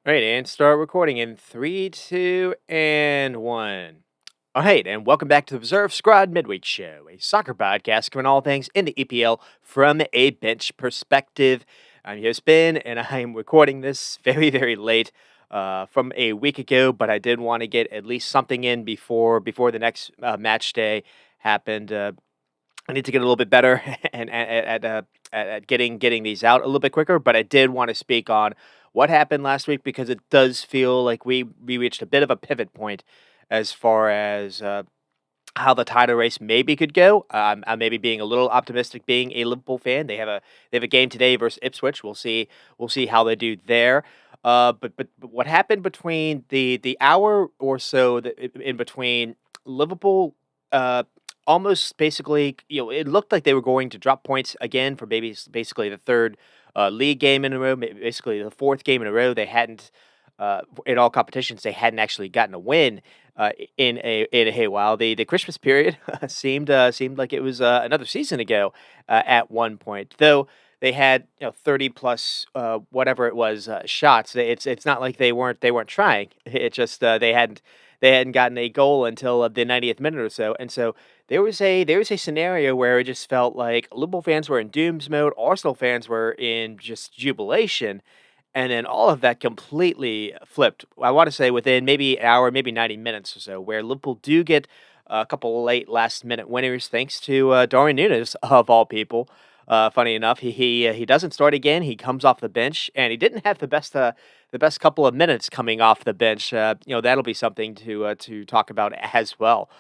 All right, and start recording in three, two, and one. All right, and welcome back to the Reserve Squad Midweek Show, a soccer podcast covering all things in the EPL from a bench perspective. I'm your host Ben, and I'm recording this very late from a week ago, but I did want to get at least something in before the next match day happened. I need to get a little bit better and at getting these out a little bit quicker. But I did want to speak on what happened last week because it does feel like we reached a bit of a pivot point as far as how the title race maybe could go. I'm maybe being a little optimistic, being a Liverpool fan. They have a game today versus Ipswich. We'll see how they do there. But what happened between the hour or so that in between Liverpool almost basically, it looked like they were going to drop points again for maybe basically the third league game in a row, basically the fourth game in a row. They hadn't in all competitions they hadn't actually gotten a win in a while. The Christmas period seemed like it was another season ago at one point, though. They had 30 plus whatever it was shots. It's not like they weren't trying. It just they hadn't gotten a goal until the 90th minute or so, and so there was a scenario where it just felt like Liverpool fans were in dooms mode, Arsenal fans were in just jubilation, and then all of that completely flipped. I want to say within maybe an hour, maybe 90 minutes or so, where Liverpool do get a couple of late last minute winners thanks to Darwin Núñez of all people. Funny enough, he doesn't start again. He comes off the bench, and he didn't have the best couple of minutes coming off the bench. That'll be something to talk about as well.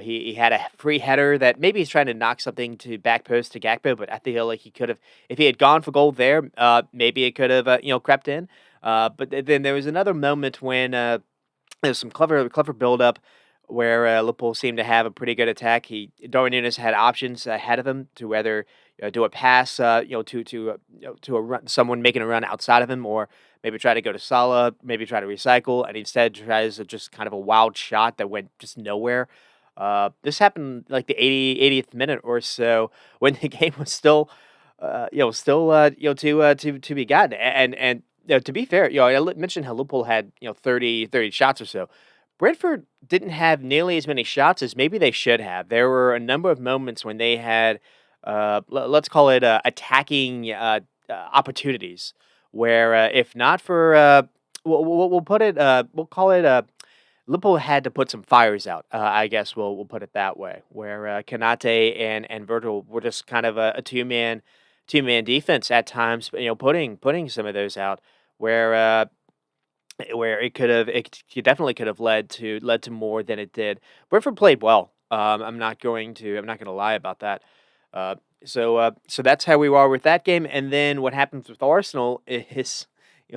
He had a free header that maybe he's trying to knock something to back post to Gakpo, but I feel like he could have, if he had gone for goal there, maybe it could have, crept in. But then there was another moment when there was some clever build up where Liverpool seemed to have a pretty good attack. Darwin Núñez had options ahead of him to whether do a pass, to a run, someone making a run outside of him, or maybe try to go to Salah, maybe try to recycle, and instead tries just kind of a wild shot that went just nowhere. This happened like the 80th minute or so when the game was still to be gotten. And to be fair, mentioned how Liverpool had 30 shots or so. Brentford didn't have nearly as many shots as maybe they should have. There were a number of moments when they had, let's call it attacking opportunities, where if not for, we'll put it, we'll call it Liverpool had to put some fires out. I guess we'll put it that way, where Kanate and Virgil were just kind of a two man defense at times. Putting some of those out, where it definitely could have led to more than it did. Brentford played well. I'm not going to lie about that. So that's how we are with that game. And then what happens with Arsenal is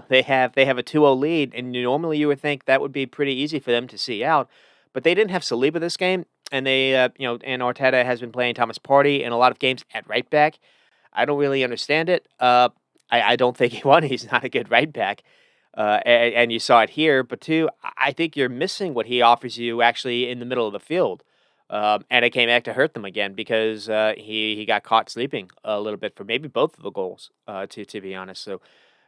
they have a 2-0 lead, and normally you would think that would be pretty easy for them to see out, but they didn't have Saliba this game, and and Arteta has been playing Thomas Partey in a lot of games at right back. I don't really understand it. I don't think he's not a good right back. And you saw it here, but two, I think you're missing what he offers you actually in the middle of the field. And it came back to hurt them again because he got caught sleeping a little bit for maybe both of the goals, to be honest. So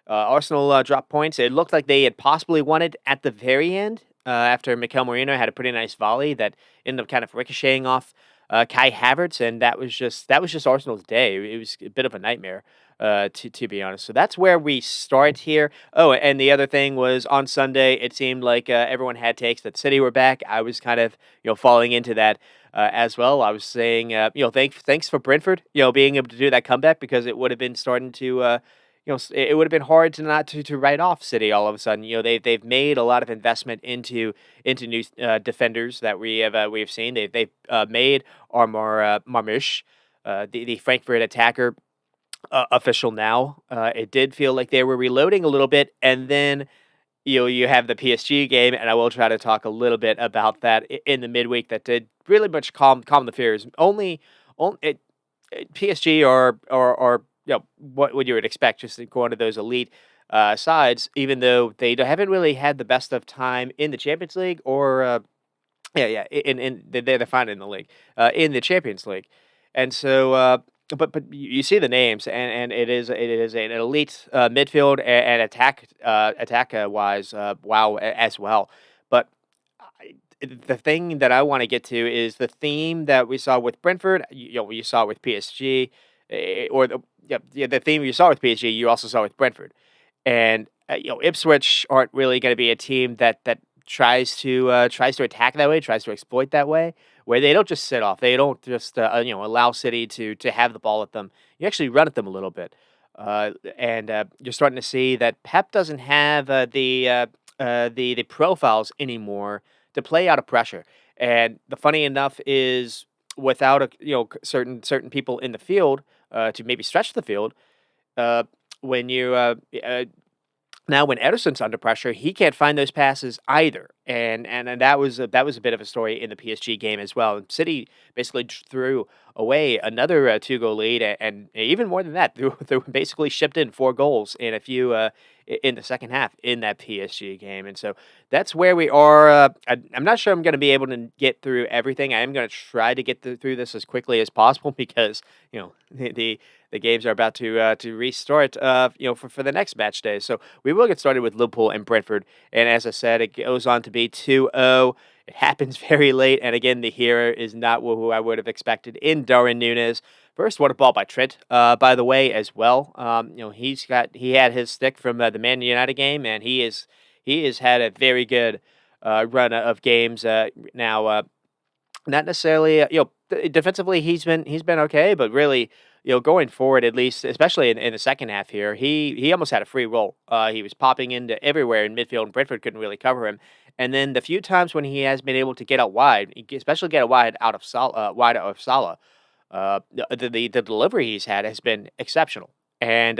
Arsenal dropped points. It looked like they had possibly won it at the very end after Mikel Merino had a pretty nice volley that ended up kind of ricocheting off Kai Havertz, and that was just Arsenal's day. It was a bit of a nightmare, to be honest. So that's where we start here. Oh, and the other thing was on Sunday, it seemed like everyone had takes that City were back. I was kind of falling into that. As well, I was saying, thanks for Brentford, being able to do that comeback because it would have been starting to, it would have been hard to not to write off City all of a sudden. They've made a lot of investment into new defenders that we have seen. They've made Armar Marmush, the Frankfurt attacker, official now. It did feel like they were reloading a little bit, and then you have the PSG game, and I will try to talk a little bit about that in the midweek. That did really much calm the fears. PSG or what would you would expect just to go into those elite sides, even though they haven't really had the best of time in the Champions League or they're fine in the league in the Champions League, and so. but you see the names, and it is an elite midfield and attack wise, wow, as well. But the thing that I want to get to is the theme that we saw with Brentford. You saw it with PSG, or the theme you saw with PSG, you also saw with Brentford. And Ipswich aren't really going to be a team that tries to attack that way, tries to exploit that way, where they don't just sit off. They don't just allow City to have the ball at them. You actually run at them a little bit, and you're starting to see that Pep doesn't have the profiles anymore to play out of pressure. And the funny enough is without certain people in the field to maybe stretch the field, uh, when you now, when Ederson's under pressure, he can't find those passes either, and that was a bit of a story in the PSG game as well. And City basically threw away another 2 goal lead, and even more than that, they basically shipped in 4 goals in a few in the second half in that PSG game, and so that's where we are. I'm not sure I'm going to be able to get through everything. I am going to try to get through this as quickly as possible because the games are about to restart, for the next match day. So we will get started with Liverpool and Brentford. And as I said, it goes on to be 2-0. It happens very late. And again, the hero is not who I would have expected in Darwin Núñez. First, what a ball by Trent, by the way, as well. He had his stick from the Man United game, and he has had a very good run of games now. Not necessarily, defensively he's been okay, but really, going forward at least, especially in the second half here, he almost had a free roll. He was popping into everywhere in midfield, and Brentford couldn't really cover him. And then the few times when he has been able to get out wide, especially get out wide out of Salah, the delivery he's had has been exceptional. And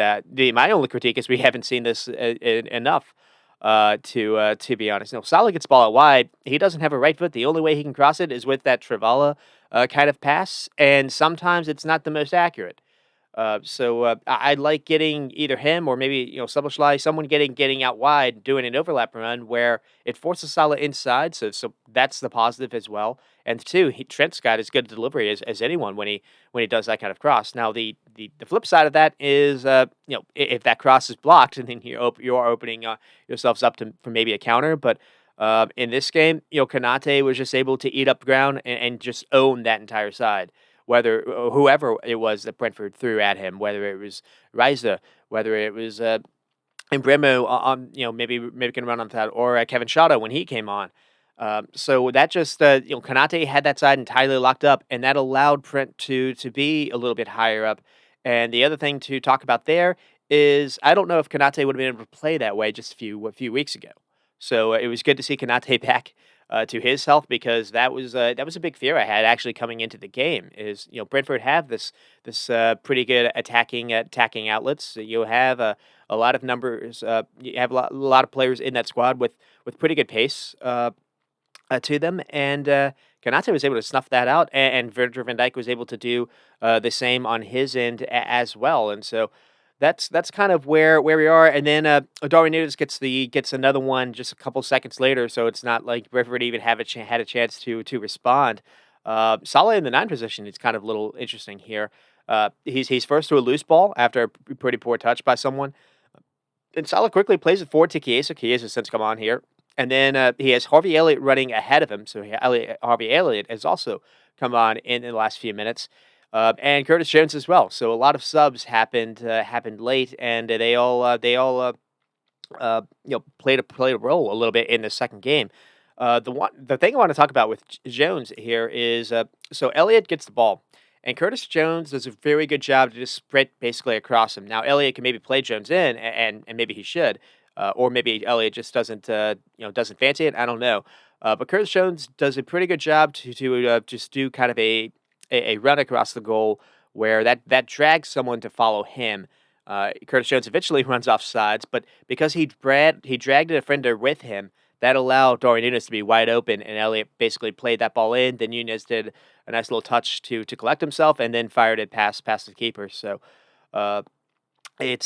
my only critique is we haven't seen this enough. To be honest, no. Salah gets ball out wide. He doesn't have a right foot. The only way he can cross it is with that Travala kind of pass, and sometimes it's not the most accurate. So I'd like getting either him or maybe Szoboszlai, someone getting out wide, doing an overlap run where it forces Salah inside. So that's the positive as well. And two, Trent's got as good a delivery as anyone when he does that kind of cross. Now the flip side of that is if that cross is blocked, and then you're opening yourselves up for maybe a counter, but. In this game, Kanate was just able to eat up ground and just own that entire side whether whoever it was that Brentford threw at him, whether it was Riza, whether it was Mbremo maybe can run on that, or Kevin Shotto when he came on. So that just Kanate had that side entirely locked up, and that allowed Brent to be a little bit higher up. And the other thing to talk about there is I don't know if Kanate would have been able to play that way just a few weeks ago. So it was good to see Kanate back to his health because that was a big fear I had actually coming into the game. Is Brentford have this pretty good attacking outlets. You have a lot of numbers. You have a lot of players in that squad with pretty good pace to them, and Konate was able to snuff that out, and Virgil van Dijk was able to do the same on his end as well, and so that's kind of where we are. And then Darwin Núñez gets another one just a couple seconds later, so it's not like Brentford even had a chance to respond. Salah in the 9 position is kind of a little interesting here. He's first to a loose ball after a pretty poor touch by someone. And Salah quickly plays it forward to Chiesa. Chiesa has since come on here. And then he has Harvey Elliott running ahead of him. So Harvey Elliott has also come on in the last few minutes. And Curtis Jones as well. So a lot of subs happened late, and they all played a role a little bit in the second game. The thing I want to talk about with Jones here is so Elliott gets the ball, and Curtis Jones does a very good job to just sprint basically across him. Now Elliott can maybe play Jones in, and maybe he should, or maybe Elliott just doesn't fancy it. I don't know. But Curtis Jones does a pretty good job to just do kind of a run across the goal where that drags someone to follow him. Curtis Jones eventually runs off sides, but because he dragged a defender with him, that allowed Darwin Núñez to be wide open, and Elliott basically played that ball in. Then Núñez did a nice little touch to collect himself, and then fired it past the keeper. So uh, it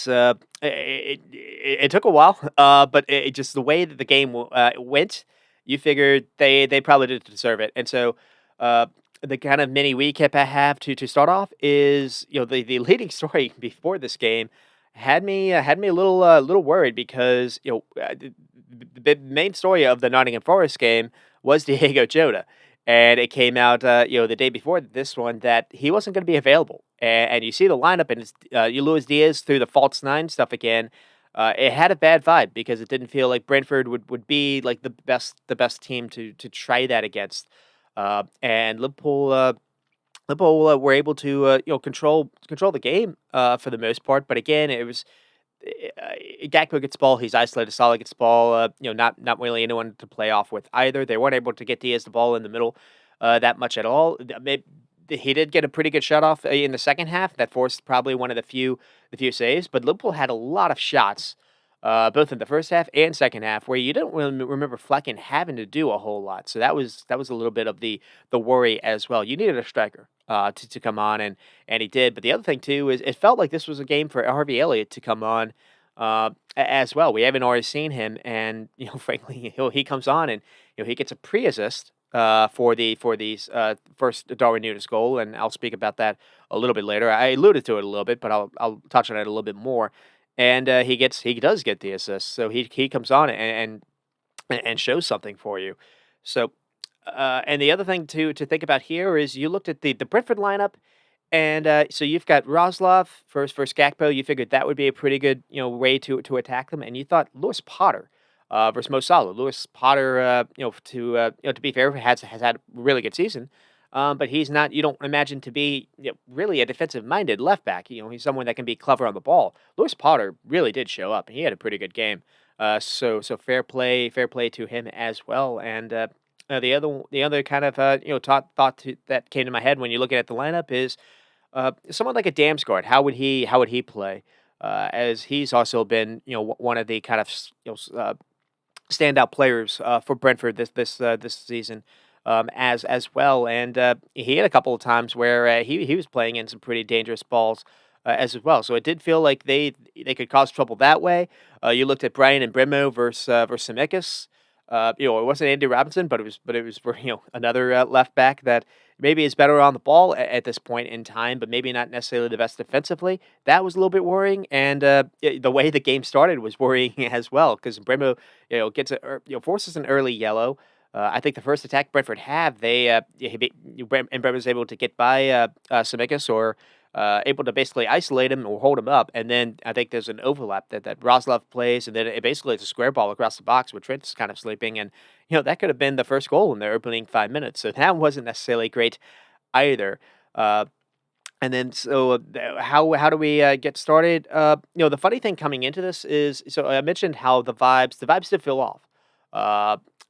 took a while, but just the way that the game went, you figured they probably didn't deserve it, and so. Uh, the kind of mini recap I have to start off is, the leading story before this game had me a little worried because, the main story of the Nottingham Forest game was Diego Jota, and it came out, the day before this one that he wasn't going to be available, and you see the lineup and it's you Luis Diaz through the false nine stuff again. It had a bad vibe because it didn't feel like Brentford would be like the best team to try that against. And Liverpool were able to control the game for the most part, but again, it was Gakpo gets the ball, he's isolated. Salah gets the ball, not really anyone to play off with either. They weren't able to get Diaz the ball in the middle that much at all. He did get a pretty good shot off in the second half that forced probably one of the few saves, but Liverpool had a lot of shots. Both in the first half and second half, where you don't really remember Flecken having to do a whole lot, so that was a little bit of the worry as well. You needed a striker to come on, and he did. But the other thing too is it felt like this was a game for Harvey Elliott to come on as well. We haven't already seen him, and frankly, he comes on and he gets a pre-assist for these first Darwin Núñez goal, and I'll speak about that a little bit later. I alluded to it a little bit, but I'll touch on it a little bit more. And he does get the assist, so he comes on and shows something for you. So, and the other thing to think about here is you looked at the Brentford lineup, and so you've got Roslov versus Gakpo. You figured that would be a pretty good way to attack them, and you thought Lewis Potter versus Mo Salah. Lewis Potter, to be fair, has had a really good season. But he's not. You don't imagine to be really a defensive-minded left back. He's someone that can be clever on the ball. Lewis Potter really did show up. He had a pretty good game. So fair play to him as well. And the other kind of that came to my head when you're looking at the lineup is someone like a Damsgaard. How would he play? As he's also been one of the kind of standout players for Brentford this season, as well. And he had a couple of times where he was playing in some pretty dangerous balls as well. So it did feel like they could cause trouble that way. You looked at Brian and Bremo versus Semikis. It wasn't Andy Robinson, but it was for another left back that maybe is better on the ball at this point in time, but maybe not necessarily the best defensively. That was a little bit worrying, and the way the game started was worrying as well because Bremo gets forces an early yellow. I think the first attack Brentford have, Bremo was able to get by Semikis or able to basically isolate him or hold him up. And then I think there's an overlap that Roslov plays, and then it basically it's a square ball across the box where Trent's kind of sleeping. And, that could have been the first goal in the opening 5 minutes. So that wasn't necessarily great either. And then, so how do we get started? The funny thing coming into this is, so I mentioned how the vibes did feel off.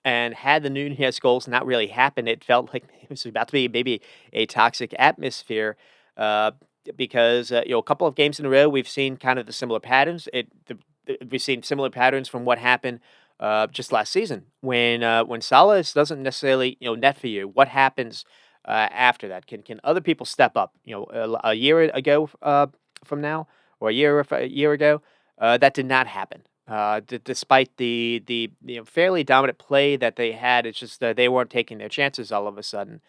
And had the Nunez goals not really happened, it felt like it was about to be maybe a toxic atmosphere. Uh, because a couple of games in a row, we've seen kind of the similar patterns. We've seen similar patterns from what happened just last season when Salah doesn't necessarily net for you. What happens after that? Can other people step up? A year ago from now, or a year ago, that did not happen. Despite the fairly dominant play that they had, it's just they weren't taking their chances all of a sudden.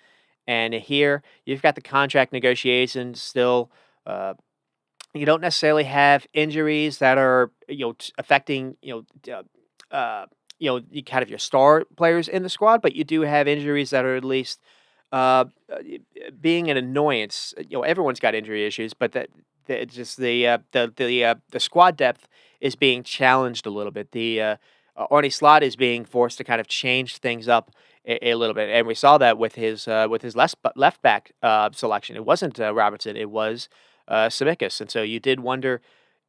And here you've got the contract negotiations still. Uh, you don't necessarily have injuries that are affecting kind of your star players in the squad, but you do have injuries that are at least uh, uh, being an annoyance. Everyone's got injury issues, but it's just the squad depth is being challenged a little bit. The Arnie Slot is being forced to kind of change things up a little bit, and we saw that with his left back selection. It wasn't Robertson; it was Tsimikas, and so you did wonder,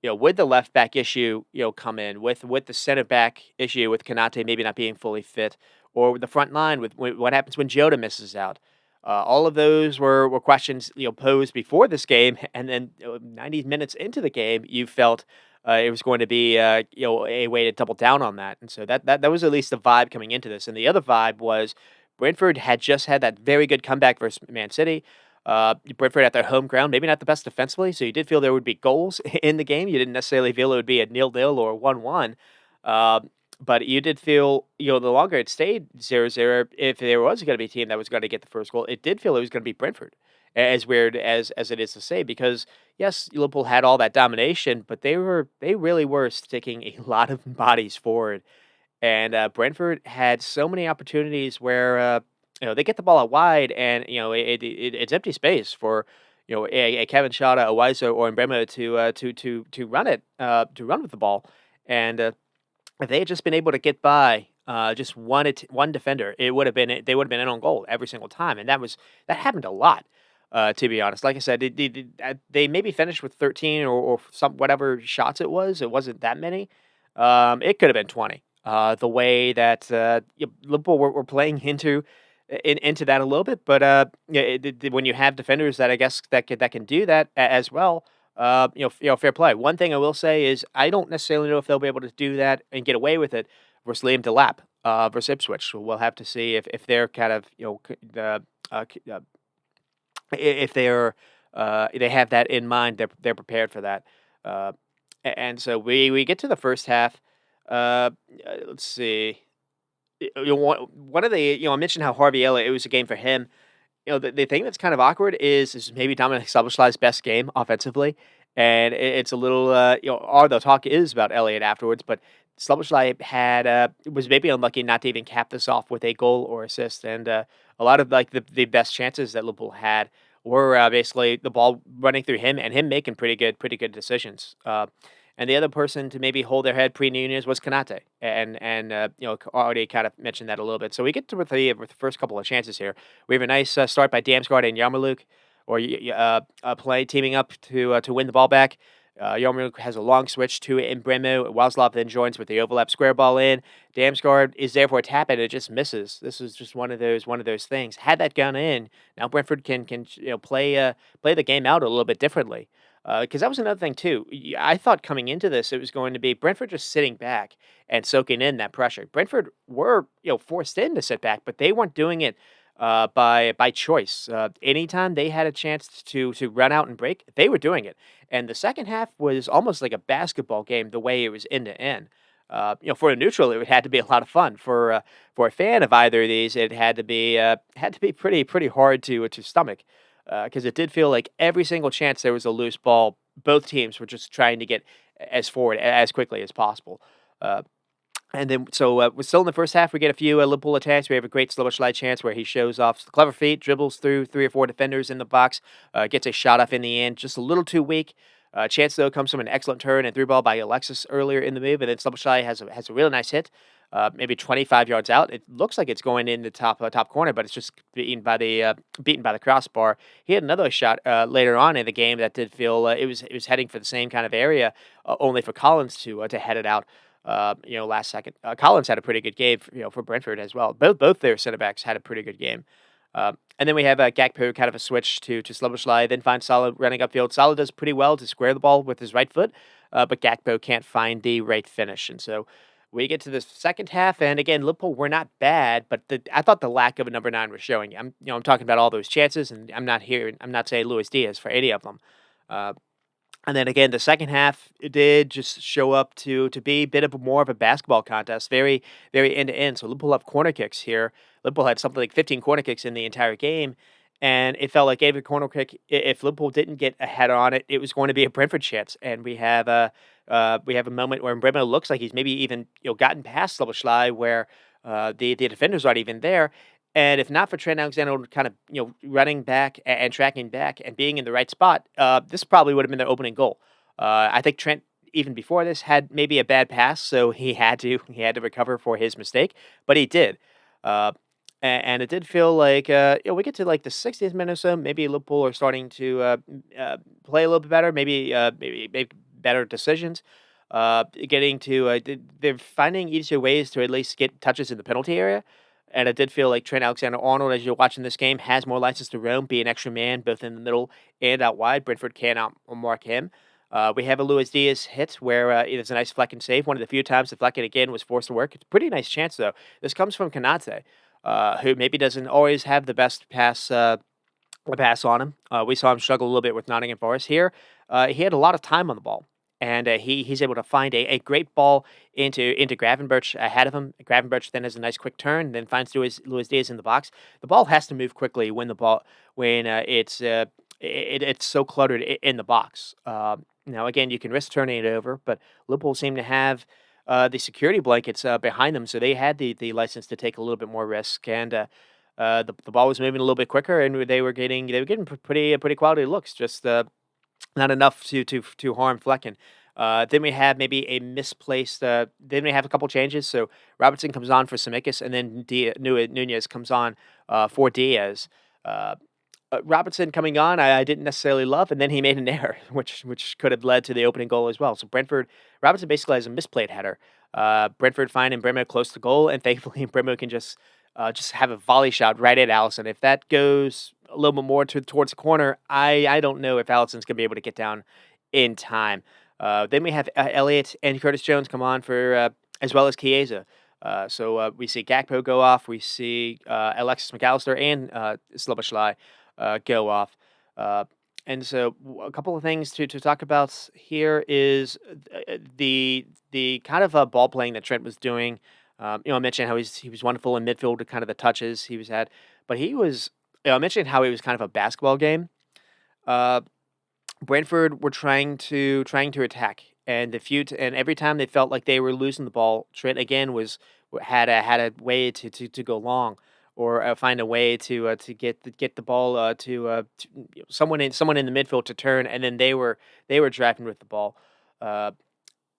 would the left back issue come in with the center back issue with Kanate maybe not being fully fit, or with the front line with what happens when Jota misses out. All of those were questions posed before this game, and then 90 minutes into the game, you felt it was going to be a way to double down on that, and so that was at least the vibe coming into this. And the other vibe was Brentford had just had that very good comeback versus Man City. Brentford at their home ground, maybe not the best defensively, so you did feel there would be goals in the game. You didn't necessarily feel it would be a 0-0 or 1-1. but you did feel, the longer it stayed 0-0, if there was going to be a team that was going to get the first goal, it did feel it was going to be Brentford. As weird as it is to say, because yes, Liverpool had all that domination, but they really were sticking a lot of bodies forward, and Brentford had so many opportunities where they get the ball out wide, and it's empty space for a Kevin Schade, a Weiser, or Mbemo to run it to run with the ball, and if they had just been able to get by just one defender, they would have been in on goal every single time, and that happened a lot. To be honest, like I said, they maybe finished with 13 or some whatever shots it was. It wasn't that many. It could have been 20. The way that Liverpool were playing into that a little bit, but yeah, when you have defenders that I guess that can do that as well, fair play. One thing I will say is I don't necessarily know if they'll be able to do that and get away with it versus Liam Delap versus Ipswich. So we'll have to see if they're kind of if they have that in mind. They're prepared for that. Uh, and so we get to the first half. Let's see. One of the I mentioned how Harvey Elliott, it was a game for him. The thing that's kind of awkward is maybe Dominic Szoboszlai's best game offensively, and it's a little, all the talk is about Elliott afterwards, but Szoboszlai was maybe unlucky not to even cap this off with a goal or assist, and a lot of like the best chances that Liverpool had were basically the ball running through him and him making pretty good decisions. And the other person to maybe hold their head pre-Nunez was Kanate, and already kind of mentioned that a little bit. So we get to with the first couple of chances here. We have a nice start by Damsgaard and Yarmouk, or play teaming up to win the ball back. Yarmouk has a long switch to Mbeumo. Waslov then joins with the overlap square ball in. Damsgaard is there for a tap and it just misses. This is just one of those things. Had that gone in, now Brentford can play the game out a little bit differently. Because that was another thing too. I thought coming into this, it was going to be Brentford just sitting back and soaking in that pressure. Brentford were forced in to sit back, but they weren't doing it by choice. Anytime they had a chance to run out and break, they were doing it. And the second half was almost like a basketball game, the way it was end to end. For a neutral, it had to be a lot of fun. For a fan of either of these, it had to be pretty hard to stomach, because it did feel like every single chance there was a loose ball, both teams were just trying to get as forward as quickly as possible. Uh, and then, so we're still in the first half. We get a few Liverpool attacks. We have a great Szoboszlai chance where he shows off clever feet, dribbles through 3 or 4 defenders in the box, gets a shot off in the end, just a little too weak. Chance though comes from an excellent turn and through ball by Alexis earlier in the move, and then Szoboszlai has a really nice hit, maybe 25 yards out. It looks like it's going in the top corner, but it's just beaten by the crossbar. He had another shot later on in the game that did feel it was heading for the same kind of area, only for Collins to head it out. Last second. Collins had a pretty good game, for Brentford as well. Both their center backs had a pretty good game. And then we have Gakpo, kind of a switch to Szoboszlai, then finds Salah running upfield. Salah does pretty well to square the ball with his right foot, but Gakpo can't find the right finish. And so we get to the second half, and again, Liverpool were not bad, but I thought the lack of a number 9 was showing. I'm talking about all those chances, and I'm not saying Luis Diaz for any of them. Uh, and then again, the second half it did just show up to be a bit of more of a basketball contest, very very end to end. So Liverpool have corner kicks here. Liverpool had something like 15 corner kicks in the entire game, and it felt like every corner kick, if Liverpool didn't get a header on it, it was going to be a Brentford chance. And we have a moment where Mbeumo looks like he's maybe even gotten past Szoboszlai, where the defenders aren't even there. And if not for Trent Alexander kind of running back and tracking back and being in the right spot, this probably would have been their opening goal. I think Trent, even before this, had maybe a bad pass, so he had to recover for his mistake, but he did. Uh, and it did feel like we get to like the 60th minute or so. Maybe Liverpool are starting to play a little bit better. Maybe make better decisions. Getting to they're finding easier ways to at least get touches in the penalty area. And it did feel like Trent Alexander-Arnold, as you're watching this game, has more license to roam, be an extra man, both in the middle and out wide. Brentford can't outmark him. We have a Luis Diaz hit where it's a nice Flecken save. One of the few times the Flecken, again, was forced to work. It's a pretty nice chance, though. This comes from Kanate, who maybe doesn't always have the best pass on him. We saw him struggle a little bit with Nottingham Forest here. He had a lot of time on the ball. and he's able to find a great ball into Gravenberch ahead of him. Gravenberch then has a nice quick turn, then finds Luis Diaz in the box. The ball has to move quickly when it's so cluttered in the box. Now again, you can risk turning it over, but Liverpool seem to have the security blankets behind them, so they had the license to take a little bit more risk, and the ball was moving a little bit quicker, and they were getting pretty quality looks. Just not enough to harm Flecken. Then we have maybe a misplaced. Then we have a couple changes. So Robertson comes on for Tsimikas, and then Nunez comes on for Diaz. Uh, Robertson coming on, I didn't necessarily love, and then he made an error, which could have led to the opening goal as well. So Robertson basically has a misplayed header. Brentford finding Bremo close to goal, and thankfully Bremo can just have a volley shot right at Allison. If that goes a little bit more towards the corner, I don't know if Allison's gonna be able to get down in time. Then we have Elliott and Curtis Jones come on for as well as Chiesa. So we see Gakpo go off. We see Alexis McAllister and Szoboszlai go off. Uh, and so a couple of things to talk about here is the kind of ball playing that Trent was doing. I mentioned how he was wonderful in midfield, with kind of the touches he was had, but I mentioned how it was kind of a basketball game. Uh, Brentford were trying to attack, and and every time they felt like they were losing the ball, Trent again had a way to go long, or find a way to get the ball someone in the midfield to turn, and then they were driving with the ball. Uh,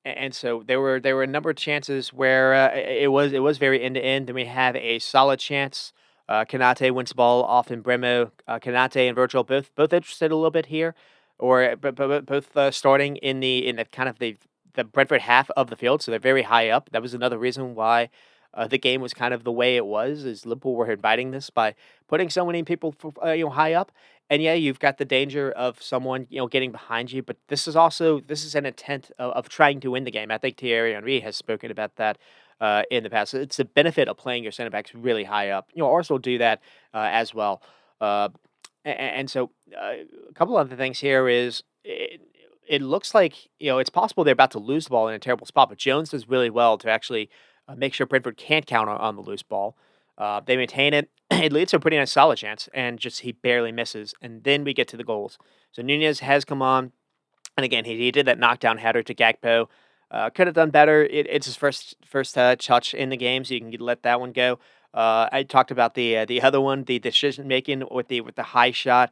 and so there were a number of chances where it was very end to end. Then we have a solid chance. Kanate wins the ball off in Bremo. Kanate and Virgil both interested a little bit here, or but both starting in the kind of the Brentford half of the field, so they're very high up. That was another reason why the game was kind of the way it was. Is Liverpool were inviting this by putting so many people high up, and yeah, you've got the danger of someone getting behind you, but this is an intent of trying to win the game. I think Thierry Henry has spoken about that in the past. It's the benefit of playing your center backs really high up. Arsenal do that as well. Uh, and so a couple other things here is it looks like it's possible they're about to lose the ball in a terrible spot, but Jones does really well to actually make sure Brentford can't count on the loose ball. They maintain it. It leads to a pretty nice solid chance, and just he barely misses. And then we get to the goals. So Nunez has come on, and again he did that knockdown header to Gakpo. Could have done better. It's his first touch in the game, so you can let that one go. I talked about the other one, the decision making with the high shot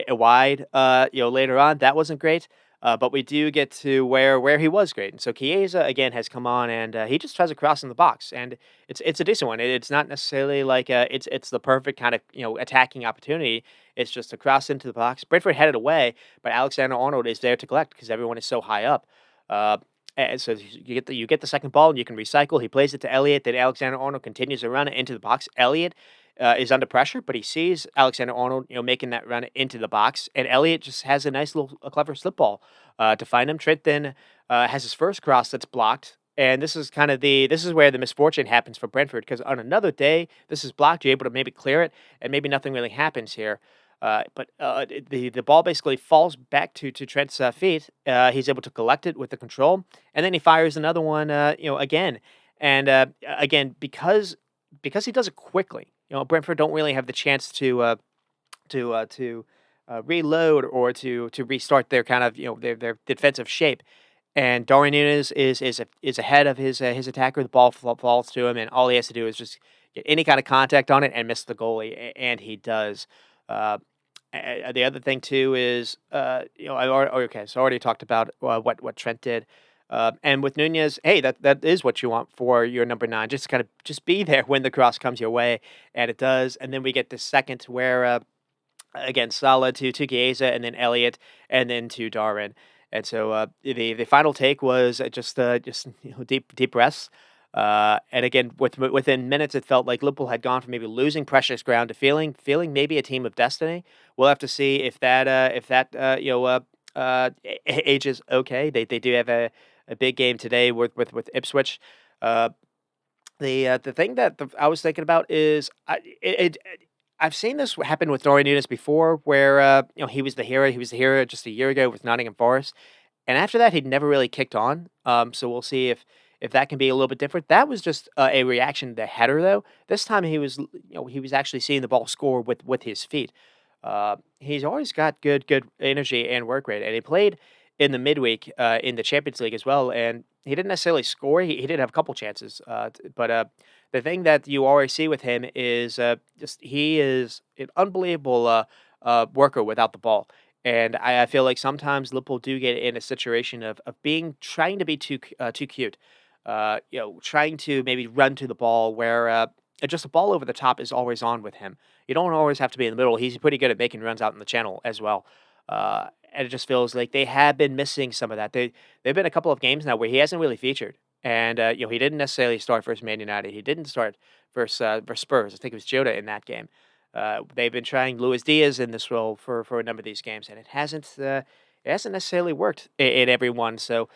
wide. Later on that wasn't great. But we do get to where he was great, and so Chiesa again has come on, and he just tries a cross in the box, and it's a decent one. It's not necessarily like it's the perfect kind of attacking opportunity. It's just a cross into the box. Brentford headed away, but Alexander Arnold is there to collect because everyone is so high up. Uh, and so you get the second ball and you can recycle. He plays it to Elliott. Then Alexander Arnold continues to run it into the box. Elliott is under pressure, but he sees Alexander Arnold, making that run into the box, and Elliott just has a clever slip ball to find him. Trent then has his first cross that's blocked, and this is where the misfortune happens for Brentford, because on another day this is blocked. You're able to maybe clear it, and maybe nothing really happens here. But the ball basically falls back to Trent's feet. He's able to collect it with the control, and then he fires another one, again, and again because he does it quickly. Brentford don't really have the chance to reload or to restart their kind of their defensive shape. And Darwin Núñez is ahead of his attacker. The ball falls to him, and all he has to do is just get any kind of contact on it and miss the goalie, and he does. Uh, the other thing too is, so I already talked about what Trent did, and with Nunez, hey, that is what you want for your number 9. Just kind of just be there when the cross comes your way, and it does. And then we get the second where again Salah to Chiesa, and then Elliott, and then to Darwin. And so the final take was just deep breaths. And again, within minutes, it felt like Liverpool had gone from maybe losing precious ground to feeling maybe a team of destiny. We'll have to see if that ages okay. They do have a big game today with Ipswich. Uh, the thing that I was thinking about is I've seen this happen with Dorian Nunes before, where he was the hero. He was the hero just a year ago with Nottingham Forest, and after that, he'd never really kicked on. So we'll see if that can be a little bit different. That was just a reaction to the header, though. This time he was actually seeing the ball score with his feet. He's always got good energy and work rate, and he played in the midweek in the Champions League as well. And he didn't necessarily score. He did have a couple chances, but the thing that you always see with him is just he is an unbelievable worker without the ball. And I feel like sometimes Liverpool do get in a situation of being trying to be too cute, trying to maybe run to the ball where just a ball over the top is always on with him. You don't always have to be in the middle. He's pretty good at making runs out in the channel as well. And it just feels like they have been missing some of that. They've been a couple of games now where he hasn't really featured, and he didn't necessarily start versus Man United. He didn't start versus Spurs. I think it was Jota in that game. They've been trying Luis Diaz in this role for a number of these games, and it hasn't necessarily worked in every one. So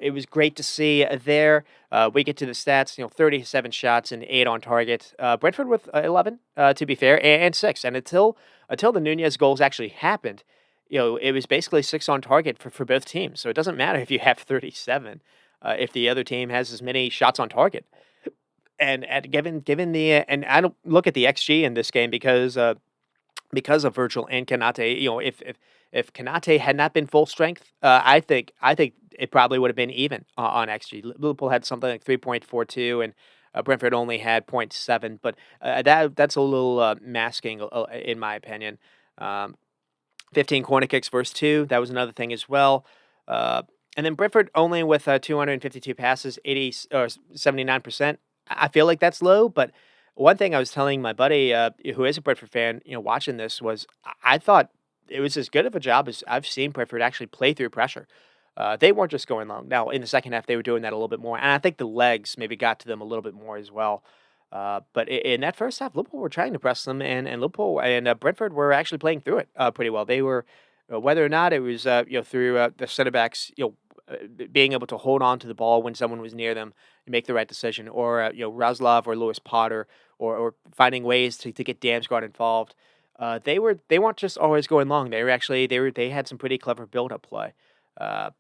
it was great to see there. We get to the stats, 37 shots and 8 on target. Brentford with 11, to be fair, and 6. And until the Nunez goals actually happened, it was basically 6 on target for both teams. So it doesn't matter if you have 37, if the other team has as many shots on target. And given the and I don't look at the XG in this game because of Virgil and Kanate. If Kanate had not been full strength, I think it probably would have been even on XG. Liverpool had something like 3.42, and Brentford only had point 0.7. But that's a little masking, in my opinion. 15 corner kicks versus 2. That was another thing as well. And then Brentford only with 252 passes, 79%. I feel like that's low, but one thing I was telling my buddy, who is a Brentford fan, watching this was I thought it was as good of a job as I've seen Brentford actually play through pressure. They weren't just going long. Now, in the second half, they were doing that a little bit more, and I think the legs maybe got to them a little bit more as well. But in that first half, Liverpool were trying to press them, and Liverpool and Brentford were actually playing through it pretty well. They were, whether or not it was through the center backs, being able to hold on to the ball when someone was near them and make the right decision, or Raslov or Lewis Potter, or finding ways to get Damsgaard involved. They weren't just always going long. They had some pretty clever build up play. Uh,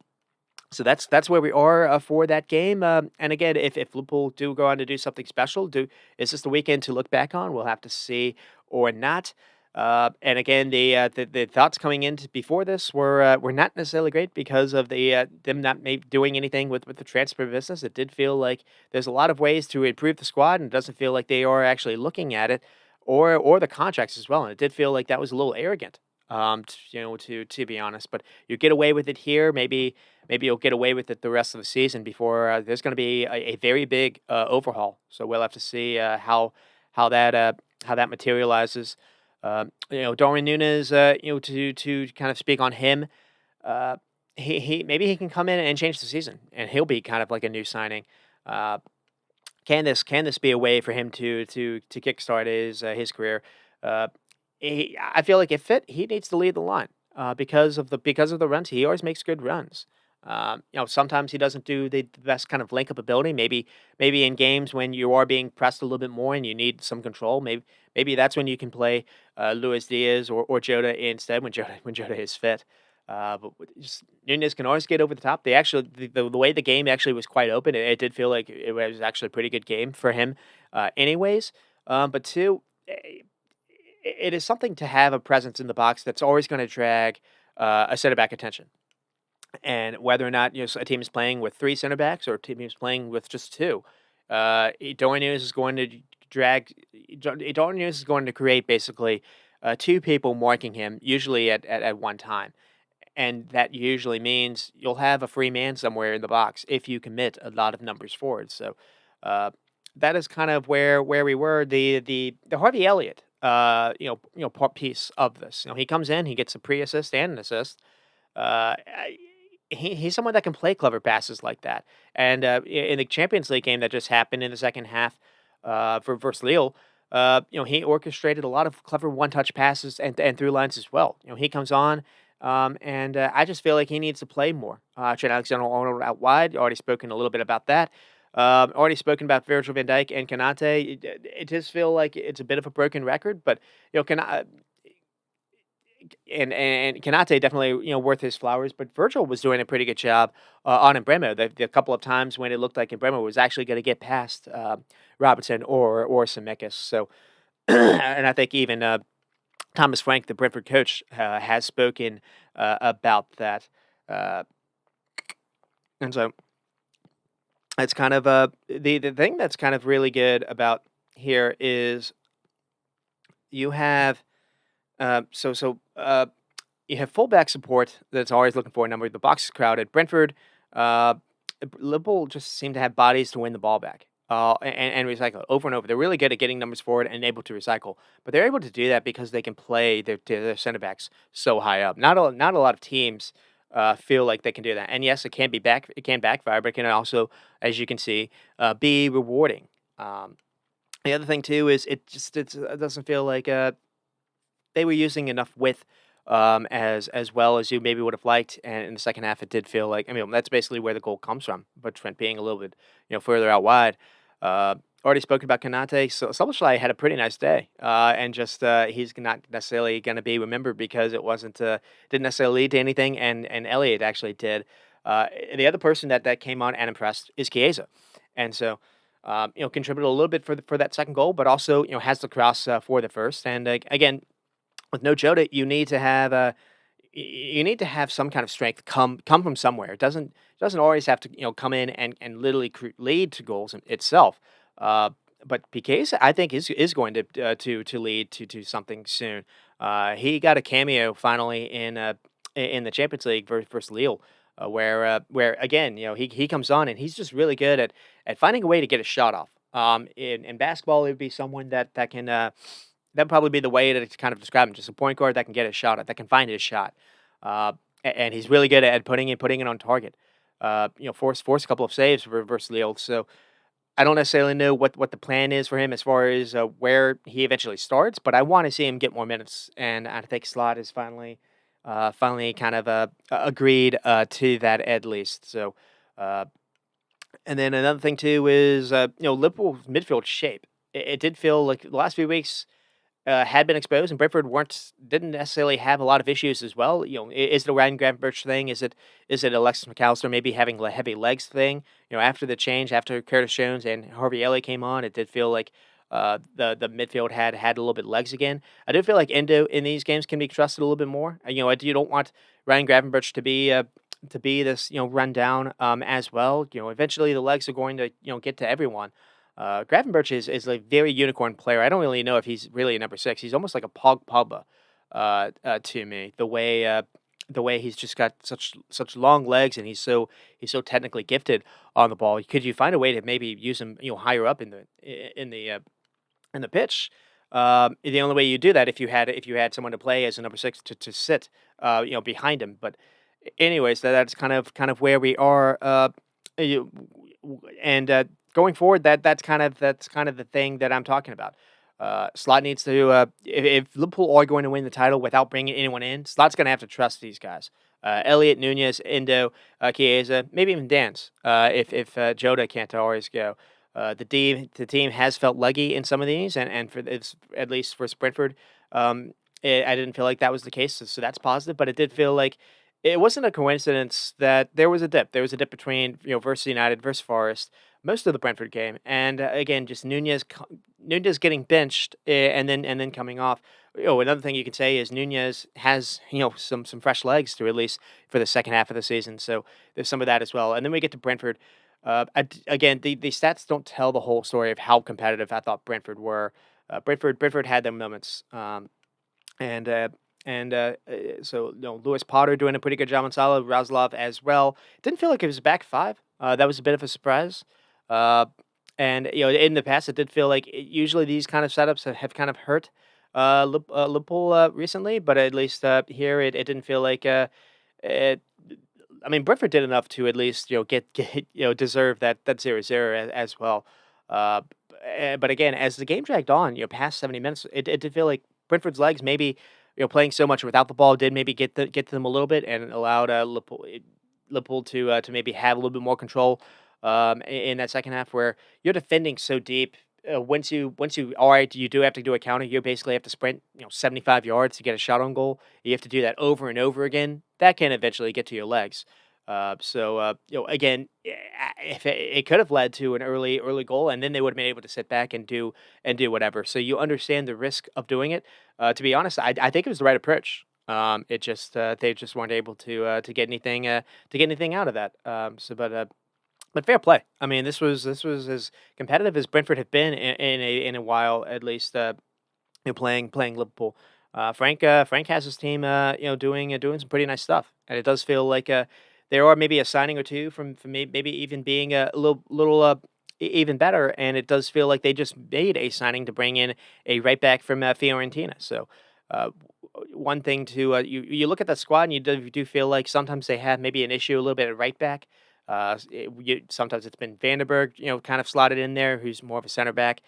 so that's where we are for that game. And again, if Liverpool do go on to do something special, is this the weekend to look back on? We'll have to see or not. And again, the thoughts coming in before this were not necessarily great because of them not doing anything with the transfer business. It did feel like there's a lot of ways to improve the squad, and it doesn't feel like they are actually looking at it, or the contracts as well. And it did feel like that was a little arrogant, to be honest. But you get away with it here. Maybe you'll get away with it the rest of the season before there's going to be a very big overhaul. So we'll have to see how that materializes. Darwin Núñez, to kind of speak on him, uh, he maybe he can come in and change the season, and he'll be kind of like a new signing. Uh, can this be a way for him to kickstart his career? Uh, I feel like if fit, he needs to lead the line because of the runs. He always makes good runs. Sometimes he doesn't do the best kind of link up ability. Maybe in games when you are being pressed a little bit more and you need some control, maybe that's when you can play Luis Diaz or Jota instead when Jota is fit. Just Nunez can always get over the top. They actually the way the game actually was quite open. It did feel like it was actually a pretty good game for him, anyways. But two, it is something to have a presence in the box that's always going to drag a center back attention. And whether or not a team is playing with 3 center backs or a team is playing with just 2, Darwin Núñez is going to drag. Darwin Núñez is going to create basically 2 people marking him, usually at one time, and that usually means you'll have a free man somewhere in the box if you commit a lot of numbers forward. So uh, that is kind of where we were. The Harvey Elliott, part piece of this. He comes in, he gets a pre-assist and an assist. Uh, he's someone that can play clever passes like that. And in the Champions League game that just happened in the second half for versus Lille, he orchestrated a lot of clever one-touch passes and through lines as well. He comes on, and I just feel like he needs to play more. Trent Alexander-Arnold out wide. Already spoken a little bit about that. Already spoken about Virgil van Dijk and Kanate. It does feel like it's a bit of a broken record, but Kanate and Kanate definitely, worth his flowers, but Virgil was doing a pretty good job on Embremo. The couple of times when it looked like Embremo was actually going to get past Robertson or Semekis. So, and I think even Thomas Frank, the Brentford coach, has spoken about that, uh, and so it's kind of the thing that's kind of really good about here is you have you have fullback support that's always looking for a number. The box is crowded. Brentford, uh, Liverpool just seem to have bodies to win the ball back and recycle over and over. They're really good at getting numbers forward and able to recycle, but they're able to do that because they can play their center backs so high up. Not a lot of teams feel like they can do that. And yes, it can backfire, but it can also, as you can see, be rewarding. Um, the other thing too is it doesn't feel like they were using enough width as well as you maybe would have liked. And in the second half, it did feel like, I mean, that's basically where the goal comes from. But Trent being a little bit further out wide. Uh, Already spoken about Kanate. So Soboslai had a pretty nice day, and just he's not necessarily going to be remembered because it wasn't didn't necessarily lead to anything, and Elliott actually did. The other person that came on and impressed is Chiesa, and so contributed a little bit for that second goal, but also has the cross for the first. And again, with no Jota, you need to have some kind of strength come from somewhere. It doesn't always have to come in and literally lead to goals itself. Uh, but PK's I think is going to lead to something soon. He got a cameo finally in the Champions League versus Lille. Where again, he comes on and he's just really good at finding a way to get a shot off. In basketball, it would be someone that can that'd probably be the way to kind of describe him, just a point guard that can get a shot at, that can find his shot. And he's really good at putting it on target. Force a couple of saves versus Lille. So I don't necessarily know what the plan is for him as far as where he eventually starts, but I want to see him get more minutes, and I think Slot is finally kind of agreed to that at least. So, uh, and then another thing too is Liverpool's midfield shape. It did feel like the last few weeks had been exposed, and Brentford didn't necessarily have a lot of issues as well. Is it a Ryan Gravenberch thing? Is it Alexis McAllister maybe having heavy legs thing? After the change, after Curtis Jones and Harvey Elliott came on, it did feel like the midfield had a little bit legs again. I do feel like Endo in these games can be trusted a little bit more. You don't want Ryan Gravenberch to be this run down as well. Eventually the legs are going to get to everyone. Gravenberch is a very unicorn player. I don't really know if he's really a number six. He's almost like a Pogba to me. The way he's just got such long legs, and he's so technically gifted on the ball. Could you find a way to maybe use him higher up in the pitch? The only way you do that if you had someone to play as a number six to sit behind him. But anyways, that's kind of where we are. You, and Going forward, that's kind of the thing that I'm talking about. Slot needs to if Liverpool are going to win the title without bringing anyone in, Slot's going to have to trust these guys. Elliot, Nunez, Endo, Chiesa, maybe even Dance. If Jota can't always go. The team has felt leggy in some of these, and for it's at least for Brentford, I didn't feel like that was the case, so that's positive. But it did feel like it wasn't a coincidence that there was a dip. There was a dip between versus United versus Forest most of the Brentford game, and again, just Nunez getting benched and then coming off. Another thing you could say is Nunez has some fresh legs to release for the second half of the season, so there's some of that as well. And then we get to Brentford. Again, the stats don't tell the whole story of how competitive I thought Brentford were. Brentford had their moments, and so Lewis Potter doing a pretty good job on Salah, Razlov as well. Didn't feel like it was a back five. That was a bit of a surprise. Uh, and in the past, it did feel like usually these kind of setups have kind of hurt Liverpool recently, but at least here it didn't feel like it. I mean, Brentford did enough to at least get deserve that 0-0 as well. Uh, but again, as the game dragged on, past 70 minutes, it did feel like Brentford's legs maybe playing so much without the ball did maybe get to them a little bit and allowed Liverpool to maybe have a little bit more control in that second half where you're defending so deep once you all right, you do have to do a counter. You basically have to sprint 75 yards to get a shot on goal. You have to do that over and over again. That can eventually get to your legs. Again, if it could have led to an early goal, and then they would have been able to sit back and do whatever. So you understand the risk of doing it. To be honest, I think it was the right approach. It just they just weren't able to get anything out of that. But fair play. I mean, this was as competitive as Brentford have been in a while, at least. Playing Liverpool. Frank has his team, doing some pretty nice stuff, and it does feel like there are maybe a signing or two from maybe even being a little even better, and it does feel like they just made a signing to bring in a right back from Fiorentina. So. One thing to you look at the squad and you do feel like sometimes they have maybe an issue a little bit at right back. Sometimes it's been Vandenberg, kind of slotted in there, who's more of a center back.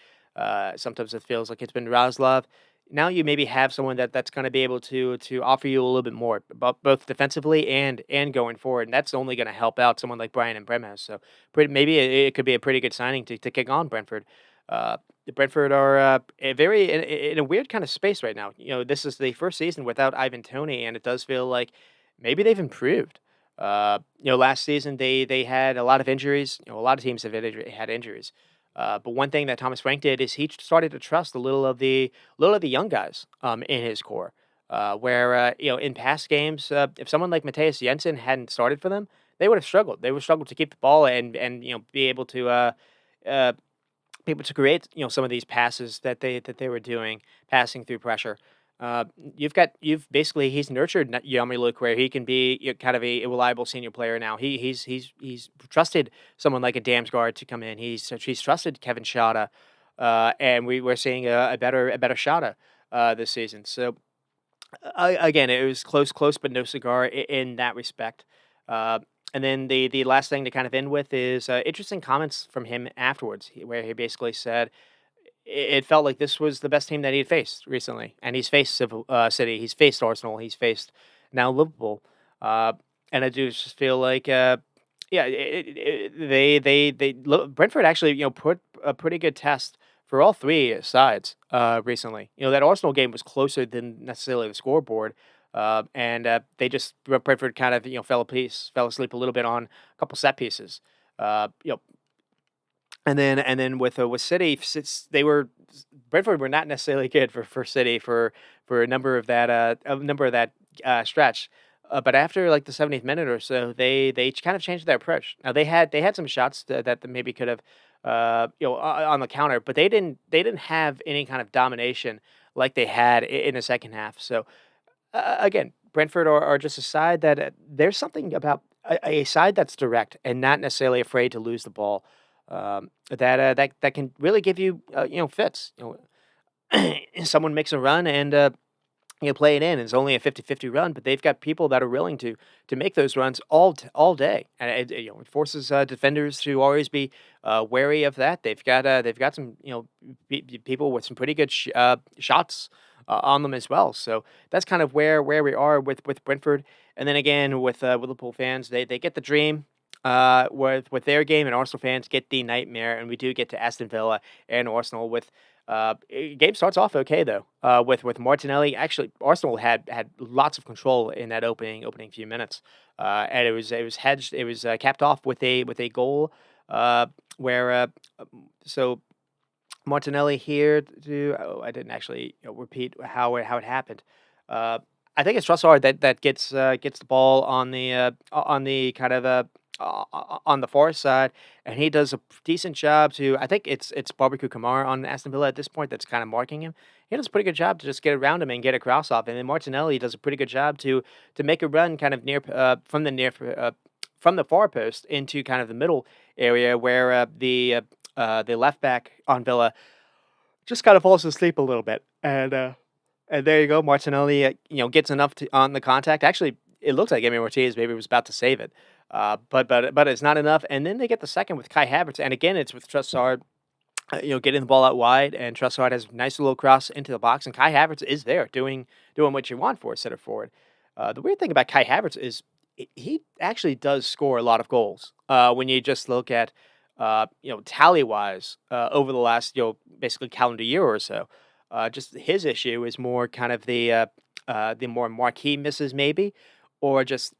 Sometimes it feels like it's been Roslov. Now you maybe have someone that's going to be able to offer you a little bit more, both defensively and going forward, and that's only going to help out someone like Brian and Bremhez. So maybe it could be a pretty good signing to kick on Brentford. The Brentford are in a weird kind of space right now. This is the first season without Ivan Toney, and it does feel like maybe they've improved. Last season they had a lot of injuries. A lot of teams have had injuries. But one thing that Thomas Frank did is he started to trust a little of the young guys in his core. Where in past games, if someone like Matthias Jensen hadn't started for them, they would have struggled. They would have struggled to keep the ball and uh, be able to create some of these passes that they were doing, passing through pressure. You've basically he's nurtured Yami Luke where he can be kind of a reliable senior player now. He's trusted someone like a Damsgaard to come in. He's trusted Kevin Shada, and we're seeing a better Shada this season. So again, it was close, but no cigar in that respect. Uh, and then the last thing to kind of end with is interesting comments from him afterwards, where he basically said it felt like this was the best team that he had faced recently, and he's faced City, he's faced Arsenal, he's faced now Liverpool, and I do just feel like, yeah, Brentford actually put a pretty good test for all three sides recently. That Arsenal game was closer than necessarily the scoreboard. And they just Brentford kind of fell asleep a little bit on a couple set pieces. Uh, you know, and then with City, since Brentford were not necessarily good for City for a number of that stretch. But after like the 70th minute or so, they kind of changed their approach. Now they had some shots that maybe could have on the counter, but they didn't have any kind of domination like they had in the second half. So again, Brentford are just a side that there's something about a side that's direct and not necessarily afraid to lose the ball. That can really give you fits. Someone makes a run and play it in. It's only a 50-50 run, but they've got people that are willing to make those runs all day, and it forces defenders to always be wary of that. They've got some people with some pretty good shots on them as well. So that's kind of where we are with Brentford, and then again with Liverpool fans, they get the dream. With their game, and Arsenal fans get the nightmare, and we do get to Aston Villa and Arsenal with game starts off okay though. With Martinelli, actually Arsenal had lots of control in that opening few minutes, and it was hedged. It was capped off with a goal, where so Martinelli here to I didn't actually repeat how it happened. Uh, I think it's Trossard that gets the ball on the kind of on the far side, and he does a decent job to. I think it's Barbecue Kamara on Aston Villa at this point that's kind of marking him. He does a pretty good job to just get around him and get a cross off, and then Martinelli does a pretty good job to make a run kind of from the far post into kind of the middle area where the left back on Villa just kind of falls asleep a little bit, and there you go. Martinelli, gets enough on the contact. Actually, it looks like Emi Martinez maybe was about to save it, but it's not enough. And then they get the second with Kai Havertz, and again it's with Trossard, getting the ball out wide, and Trossard has a nice little cross into the box, and Kai Havertz is there doing what you want for a center forward. The weird thing about Kai Havertz is he actually does score a lot of goals. When you just look at tally wise over the last basically calendar year or so. Just his issue is more kind of the more marquee misses maybe, or just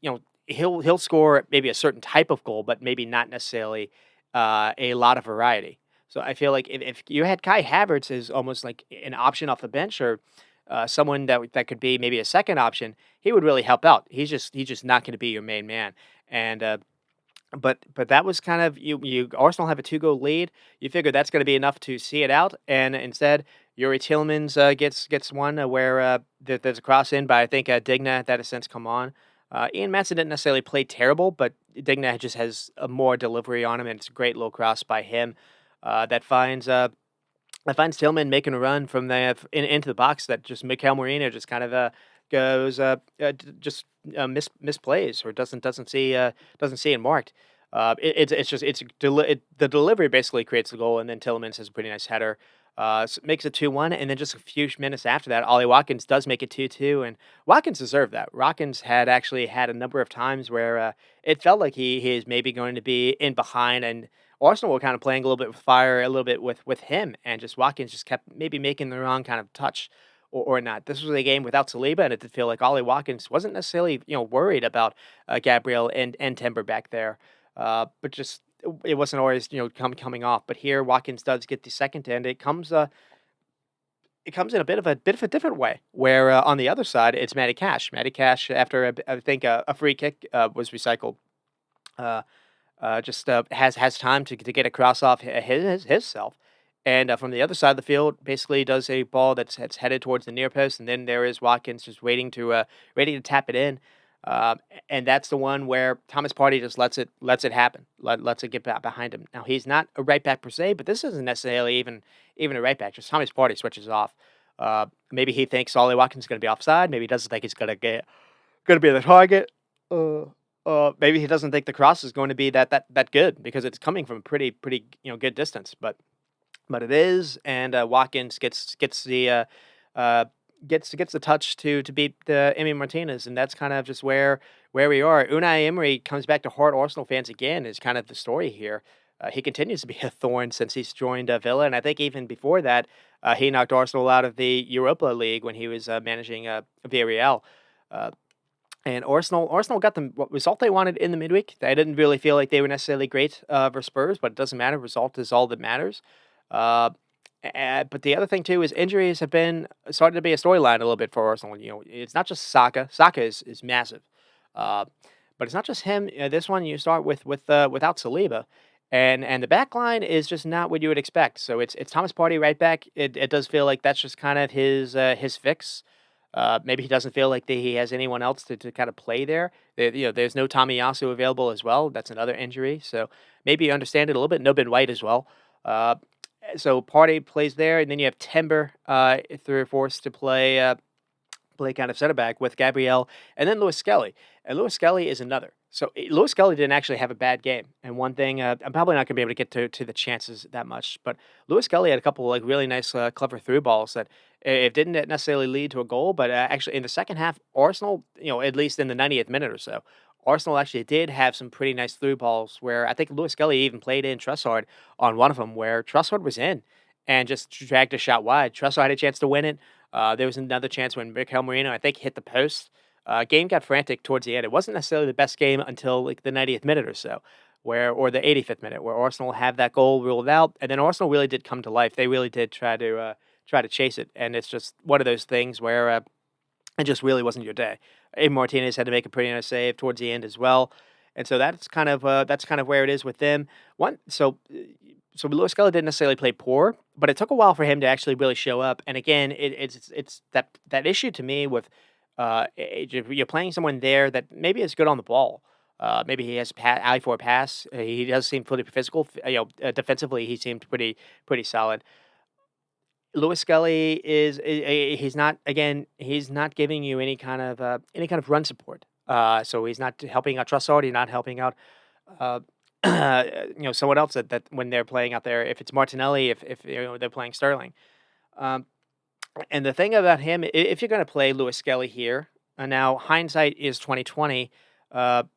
he'll score maybe a certain type of goal, but maybe not necessarily a lot of variety. So I feel like if you had Kai Havertz as almost like an option off the bench, or someone that could be maybe a second option, he would really help out. He's just not going to be your main man. And but that was kind of you Arsenal have a 2-goal lead. You figure that's gonna be enough to see it out, and instead, Yuri Tillmans, gets one, where, there's a cross in by, I think, Digna that has since come on. Ian Maatsen didn't necessarily play terrible, but Digna just has a more delivery on him, and it's a great little cross by him, that finds Tillman making a run from into the box that just Mikel Merino just kind of, goes, just, misplays or doesn't see it marked. It's just the delivery basically creates the goal, and then Tillmans has a pretty nice header, makes it 2-1, and then just a few minutes after that, Ollie Watkins does make it 2-2, and Watkins deserved that. Watkins had actually had a number of times where it felt like he is maybe going to be in behind, and Arsenal were kind of playing a little bit with fire, a little bit with him, and just Watkins just kept maybe making the wrong kind of touch or not. This was a game without Saliba, and it did feel like Ollie Watkins wasn't necessarily worried about Gabriel and Timber back there, but just it wasn't always coming off. But here Watkins does get the second, and it comes in a bit of a different way. Where on the other side it's Matty Cash. Matty Cash, after I think a free kick was recycled. Uh, just has time to get a cross off his self, and from the other side of the field, basically does a ball that's headed towards the near post, and then there is Watkins just waiting to tap it in, and that's the one where Thomas Partey just lets it happen, lets it get back behind him. Now he's not a right back per se, but this isn't necessarily even a right back. Just Thomas Partey switches off. Maybe he thinks Ollie Watkins is going to be offside. Maybe he doesn't think he's going to be the target. Uh, maybe he doesn't think the cross is going to be that good because it's coming from a pretty good distance, but it is, and Watkins gets the touch to beat Emi Martinez, and that's kind of just where we are. Unai Emery comes back to haunt Arsenal fans again. Is kind of the story here. He continues to be a thorn since he's joined Villa, and I think even before that, he knocked Arsenal out of the Europa League when he was managing Villarreal. Uh, and Arsenal got the what result they wanted in the midweek. They didn't really feel like they were necessarily great for Spurs, but it doesn't matter. Result is all that matters. Uh, but the other thing too is injuries have been starting to be a storyline a little bit for Arsenal. It's not just Saka. Saka is massive, uh, but it's not just him. This one you start without Saliba, and the back line is just not what you would expect. So it's Thomas Partey right back. It does feel like that's just kind of his fix. Maybe he doesn't feel like he has anyone else to kind of play there. There's no Tomiyasu available as well. That's another injury. So maybe you understand it a little bit. No Ben White as well. Uh, so Partey plays there, and then you have Timber through forced to play kind of center back with Gabriel, and then Lewis Skelly. And Lewis Skelly is another. So Lewis Skelly didn't actually have a bad game. And one thing, I'm probably not going to be able to get to the chances that much, but Lewis Skelly had a couple like really nice, clever through balls that it didn't necessarily lead to a goal, but actually in the second half, Arsenal, at least in the 90th minute or so, Arsenal actually did have some pretty nice through balls where I think Lewis Skelly even played in Trossard on one of them where Trossard was in and just dragged a shot wide. Trossard had a chance to win it. There was another chance when Mikel Merino, I think, hit the post. Game got frantic towards the end. It wasn't necessarily the best game until like the 90th minute or so, or the 85th minute, where Arsenal had that goal ruled out, and then Arsenal really did come to life. They really did try to chase it, and it's just one of those things where it just really wasn't your day. Abe Martinez had to make a pretty nice save towards the end as well, and so that's kind of where it is with them. So Lewis Skelly didn't necessarily play poor, but it took a while for him to actually really show up. And again, it's that issue to me with if you're playing someone there that maybe is good on the ball. Maybe he has eye for a pass. He does seem pretty physical. Defensively, he seemed pretty solid. Lewis Scully he's not again he's not giving you any kind of run support. So he's not helping out Trossard. He's not helping out uh, someone else that when they're playing out there. If it's Martinelli, if they're playing Sterling. Um, and the thing about him, if you're going to play Lewis Skelly here, now hindsight is 2020.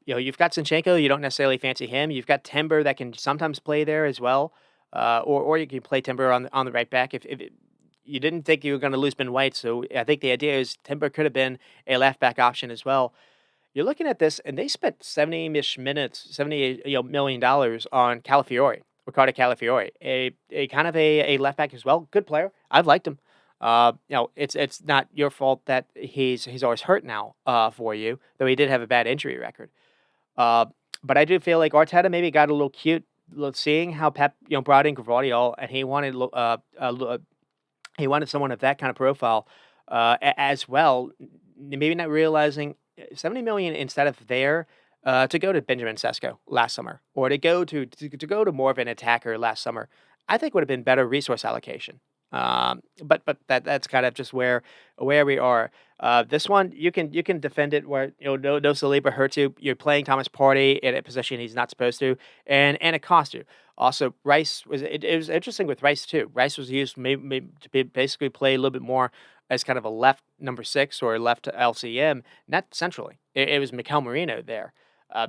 You've got Zinchenko, you don't necessarily fancy him. You've got Timber that can sometimes play there as well, or you can play Timber on the right back you didn't think you were going to lose Ben White. So I think the idea is Timber could have been a left back option as well. You're looking at this, and they spent 70-ish minutes, $78 million on Calafiore, Ricardo Calafiore, a kind of a left back as well. Good player. I've liked him. It's not your fault that he's always hurt now for you, though he did have a bad injury record. Uh, but I do feel like Arteta maybe got a little cute, seeing how Pep brought in Gvardiol, and he wanted someone of that kind of profile as well. Maybe not realizing 70 million instead of there to go to Benjamin Sesko last summer, or to go to more of an attacker last summer. I think would have been better resource allocation. But that's kind of just where we are. This one you can defend it where no Saliba hurts you. You're playing Thomas Partey in a position he's not supposed to, and it costs you. Also, Rice it was interesting with Rice too. Rice was used maybe to basically play a little bit more as kind of a left number six or a left LCM, not centrally. It was Mikel Merino there.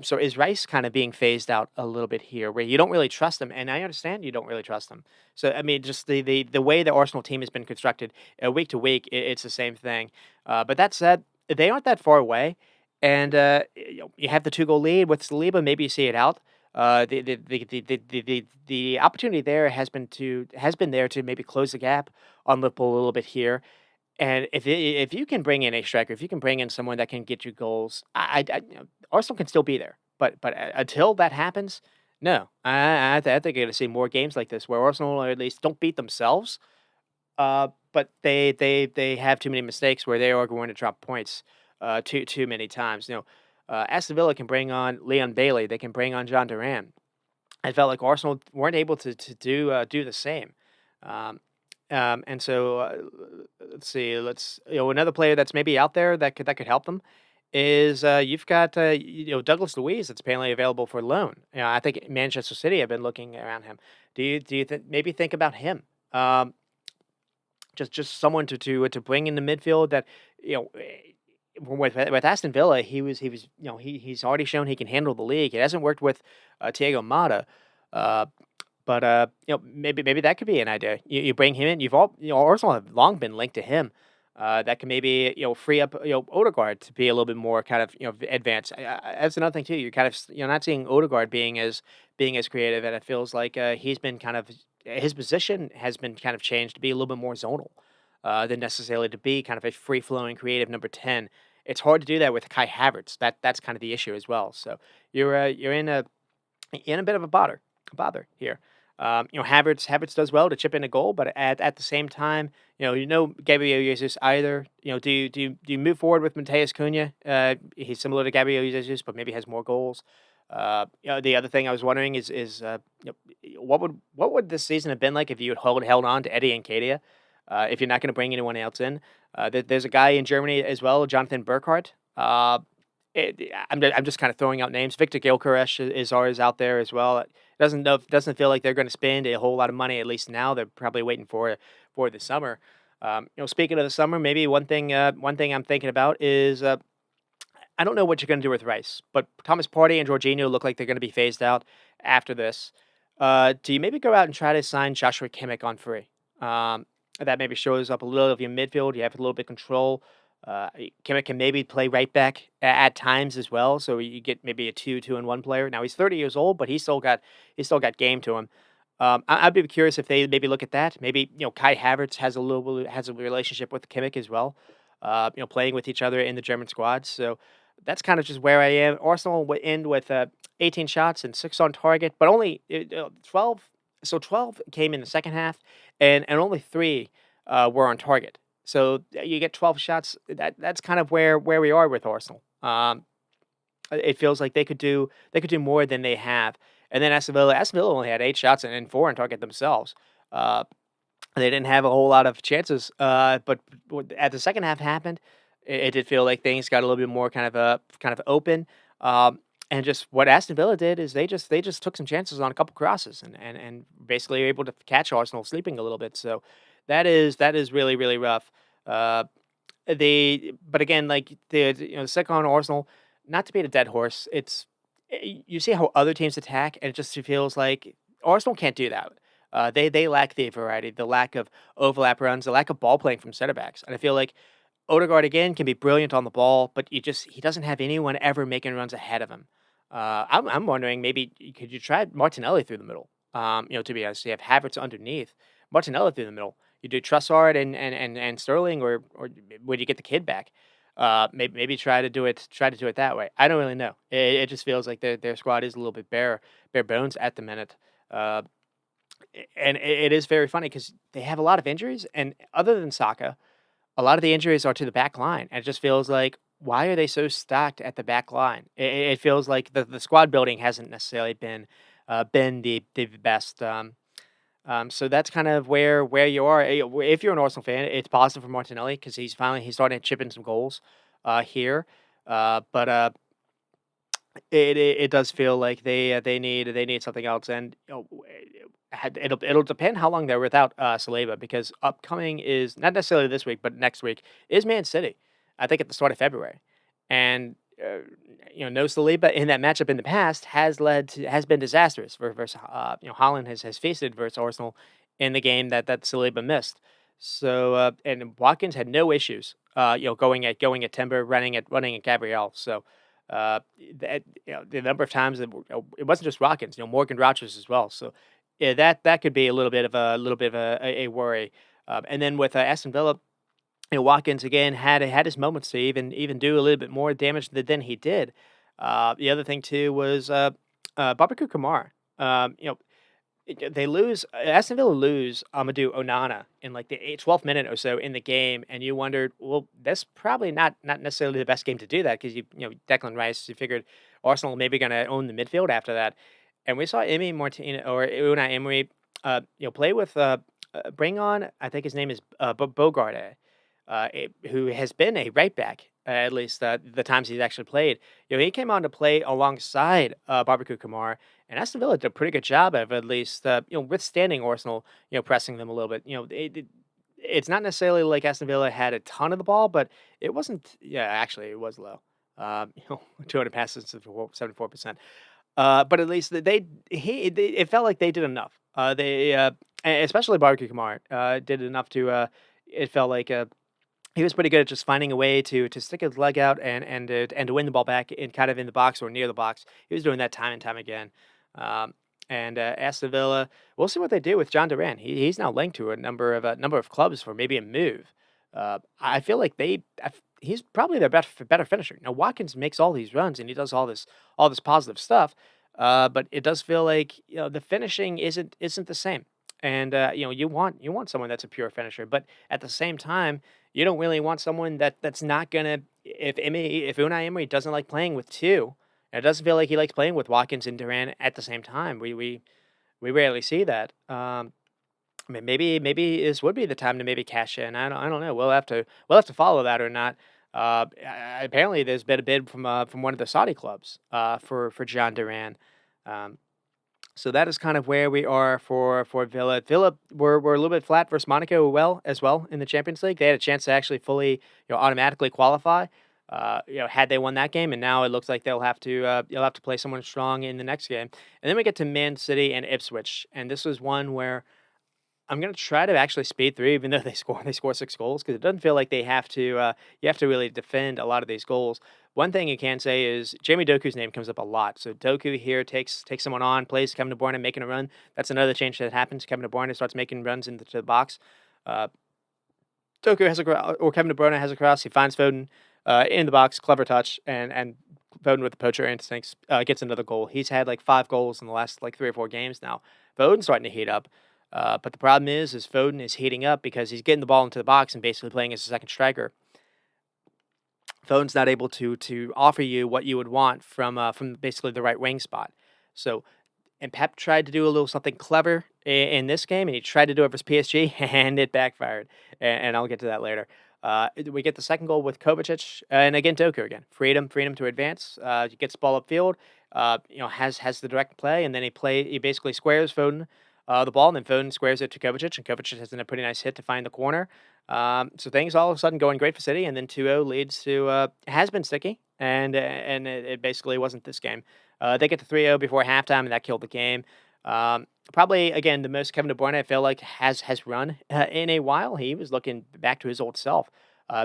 So is Rice kind of being phased out a little bit here, where you don't really trust him, and I understand you don't really trust him. So I mean, just the way the Arsenal team has been constructed week to week, it's the same thing. But that said, they aren't that far away, and you have the 2-goal lead with Saliba. Maybe you see it out. The opportunity there has been there to maybe close the gap on Liverpool a little bit here. And if you can bring in a striker, if you can bring in someone that can get you goals, Arsenal can still be there. But until that happens, no, I think you're going to see more games like this where Arsenal, or at least, don't beat themselves, but they have too many mistakes where they are going to drop points too many times. Aston Villa can bring on Leon Bailey, they can bring on John Duran. I felt like Arsenal weren't able to do the same. And so let's see. Another player that's maybe out there that could help them is you've got Douglas Luiz that's apparently available for loan. I think Manchester City have been looking around him. Maybe think about him? Just someone to bring in the midfield that with Aston Villa, he's already shown he can handle the league. It hasn't worked with Thiago Motta. But maybe that could be an idea. You bring him in. Arsenal have long been linked to him. That can maybe free up Odegaard to be a little bit more kind of advanced. That's another thing too. You're not seeing Odegaard being as creative, and it feels like he's been kind of his position has been kind of changed to be a little bit more zonal than necessarily to be kind of a free flowing creative number 10. It's hard to do that with Kai Havertz. That's kind of the issue as well. So you're in a bit of a bother here. Havertz does well to chip in a goal, but at the same time, Gabriel Jesus either. Do you move forward with Mateus Cunha? He's similar to Gabriel Jesus, but maybe has more goals. The other thing I was wondering is what would this season have been like if you had held on to Eddie Nketiah? If you're not going to bring anyone else in, there's a guy in Germany as well, Jonathan Burkhardt. I'm just kind of throwing out names. Victor Gilchrist is always out there as well. Doesn't feel like they're going to spend a whole lot of money. At least now they're probably waiting for the summer. Speaking of the summer, maybe one thing I'm thinking about is I don't know what you're going to do with Rice, but Thomas Partey and Jorginho look like they're going to be phased out after this. Do you maybe go out and try to sign Joshua Kimmich on free? That maybe shows up a little of your midfield. You have a little bit of control. Kimmich can maybe play right back at times as well, so you get maybe a 2-2-1 player. Now he's 30 years old, but he's still got game to him. I'd be curious if they maybe look at that. Maybe Kai Havertz has a relationship with Kimmich as well. Playing with each other in the German squad. So that's kind of just where I am. Arsenal would end with 18 shots and 6 on target, but only 12. So 12 came in the second half, and only 3 were on target. So you get 12 shots. That's kind of where we are with Arsenal. It feels like they could do more than they have. And then Aston Villa only had 8 shots and 4 on target themselves. They didn't have a whole lot of chances. But at the second half happened, it did feel like things got a little bit more kind of open. And just what Aston Villa did is they just took some chances on a couple crosses and basically were able to catch Arsenal sleeping a little bit. So that is really, really rough. But again, like the sick on Arsenal, not to beat a dead horse, you see how other teams attack, and it just feels like Arsenal can't do that. They lack the variety, the lack of overlap runs, the lack of ball playing from center backs, and I feel like Odegaard again can be brilliant on the ball, but he doesn't have anyone ever making runs ahead of him. I'm wondering maybe could you try Martinelli through the middle? To be honest, you have Havertz underneath, Martinelli through the middle. You do Trussard and Sterling, or would you get the kid back? Maybe try to do it that way. I don't really know. It just feels like their squad is a little bit bare bones at the minute. Uh, and it is very funny because they have a lot of injuries, and other than Saka, a lot of the injuries are to the back line, and it just feels like, why are they so stacked at the back line? It feels like the squad building hasn't necessarily been the best. So that's kind of where you are. If you're an Arsenal fan, it's positive for Martinelli because he's starting to chip in some goals here. But it does feel like they need something else, and it'll depend how long they're without Saliba, because upcoming is not necessarily this week, but next week is Man City. I think at the start of February, and no Saliba in that matchup in the past has been disastrous versus Holland has feasted versus Arsenal in the game that Saliba missed. So and Watkins had no issues going at Timber, running at Gabriel. So uh, the number of times that it wasn't just Watkins, Morgan Rogers as well. So yeah, that could be a worry. And then with Aston Villa, Watkins again had his moments to even do a little bit more damage than he did. The other thing too was Babacar Kamara. They lose Aston Villa lose Amadou Onana in like the 12th minute or so in the game, and you wondered, well, that's probably not necessarily the best game to do that because Declan Rice. You figured Arsenal maybe going to own the midfield after that, and we saw Emi Martinez or Unai Emery, play with bring on, I think his name is Bogarde, who has been a right back at least the times he's actually played. He came on to play alongside Barbecue Kamara, and Aston Villa did a pretty good job of at least withstanding Arsenal, pressing them a little bit. It's not necessarily like Aston Villa had a ton of the ball, but it wasn't. Yeah, actually, it was low. 200 passes to 74%. But at least it felt like they did enough. Especially Barbecue Kamara, did enough to. It felt like he was pretty good at just finding a way to stick his leg out and to win the ball back in kind of in the box or near the box. He was doing that time and time again. Um, and Aston Villa, we'll see what they do with John Duran. He's now linked to a number of clubs for maybe a move. I feel like he's probably their better finisher. Now Watkins makes all these runs and he does all this positive stuff, but it does feel like the finishing isn't the same. And you want someone that's a pure finisher, but at the same time, you don't really want someone that's not gonna if Unai Emery doesn't like playing with two, and it doesn't feel like he likes playing with Watkins and Duran at the same time. We rarely see that. Maybe this would be the time to maybe cash in. I don't know. We'll have to follow that or not. Apparently, there's been a bid from one of the Saudi clubs for John Duran. Um, so that is kind of where we are for Villa. Villa were a little bit flat versus Monaco as well in the Champions League. They had a chance to actually fully automatically qualify. Had they won that game, and now it looks like you'll have to play someone strong in the next game. And then we get to Man City and Ipswich, and this was one where I'm gonna try to actually speed through, even though they score 6 goals, because it doesn't feel like they have to, you have to really defend a lot of these goals. One thing you can say is Jamie Doku's name comes up a lot. So Doku here takes someone on, plays Kevin De Bruyne making a run. That's another change that happens. Kevin De Bruyne starts making runs into the box. Uh, Doku has or Kevin De Bruyne has a cross. He finds Foden in the box, clever touch, and Foden with the poacher instincts gets another goal. He's had like 5 goals in the last like 3 or 4 games now. Foden's starting to heat up. But the problem is Foden is heating up because he's getting the ball into the box and basically playing as a second striker. Foden's not able to offer you what you would want from basically the right wing spot. So, and Pep tried to do a little something clever in this game, and he tried to do it versus PSG, and it backfired. And I'll get to that later. We get the second goal with Kovacic, and again Doku again. Freedom to advance. He gets the ball upfield. Has the direct play, and then he basically squares Foden the ball, and then Foden squares it to Kovacic, and Kovacic has done a pretty nice hit to find the corner. So things all of a sudden going great for City, and then 2-0 leads to has been sticky. and it basically wasn't this game. They get to 3-0 before halftime, and that killed the game. Probably again the most Kevin De Bruyne I feel like has run in a while. He was looking back to his old self.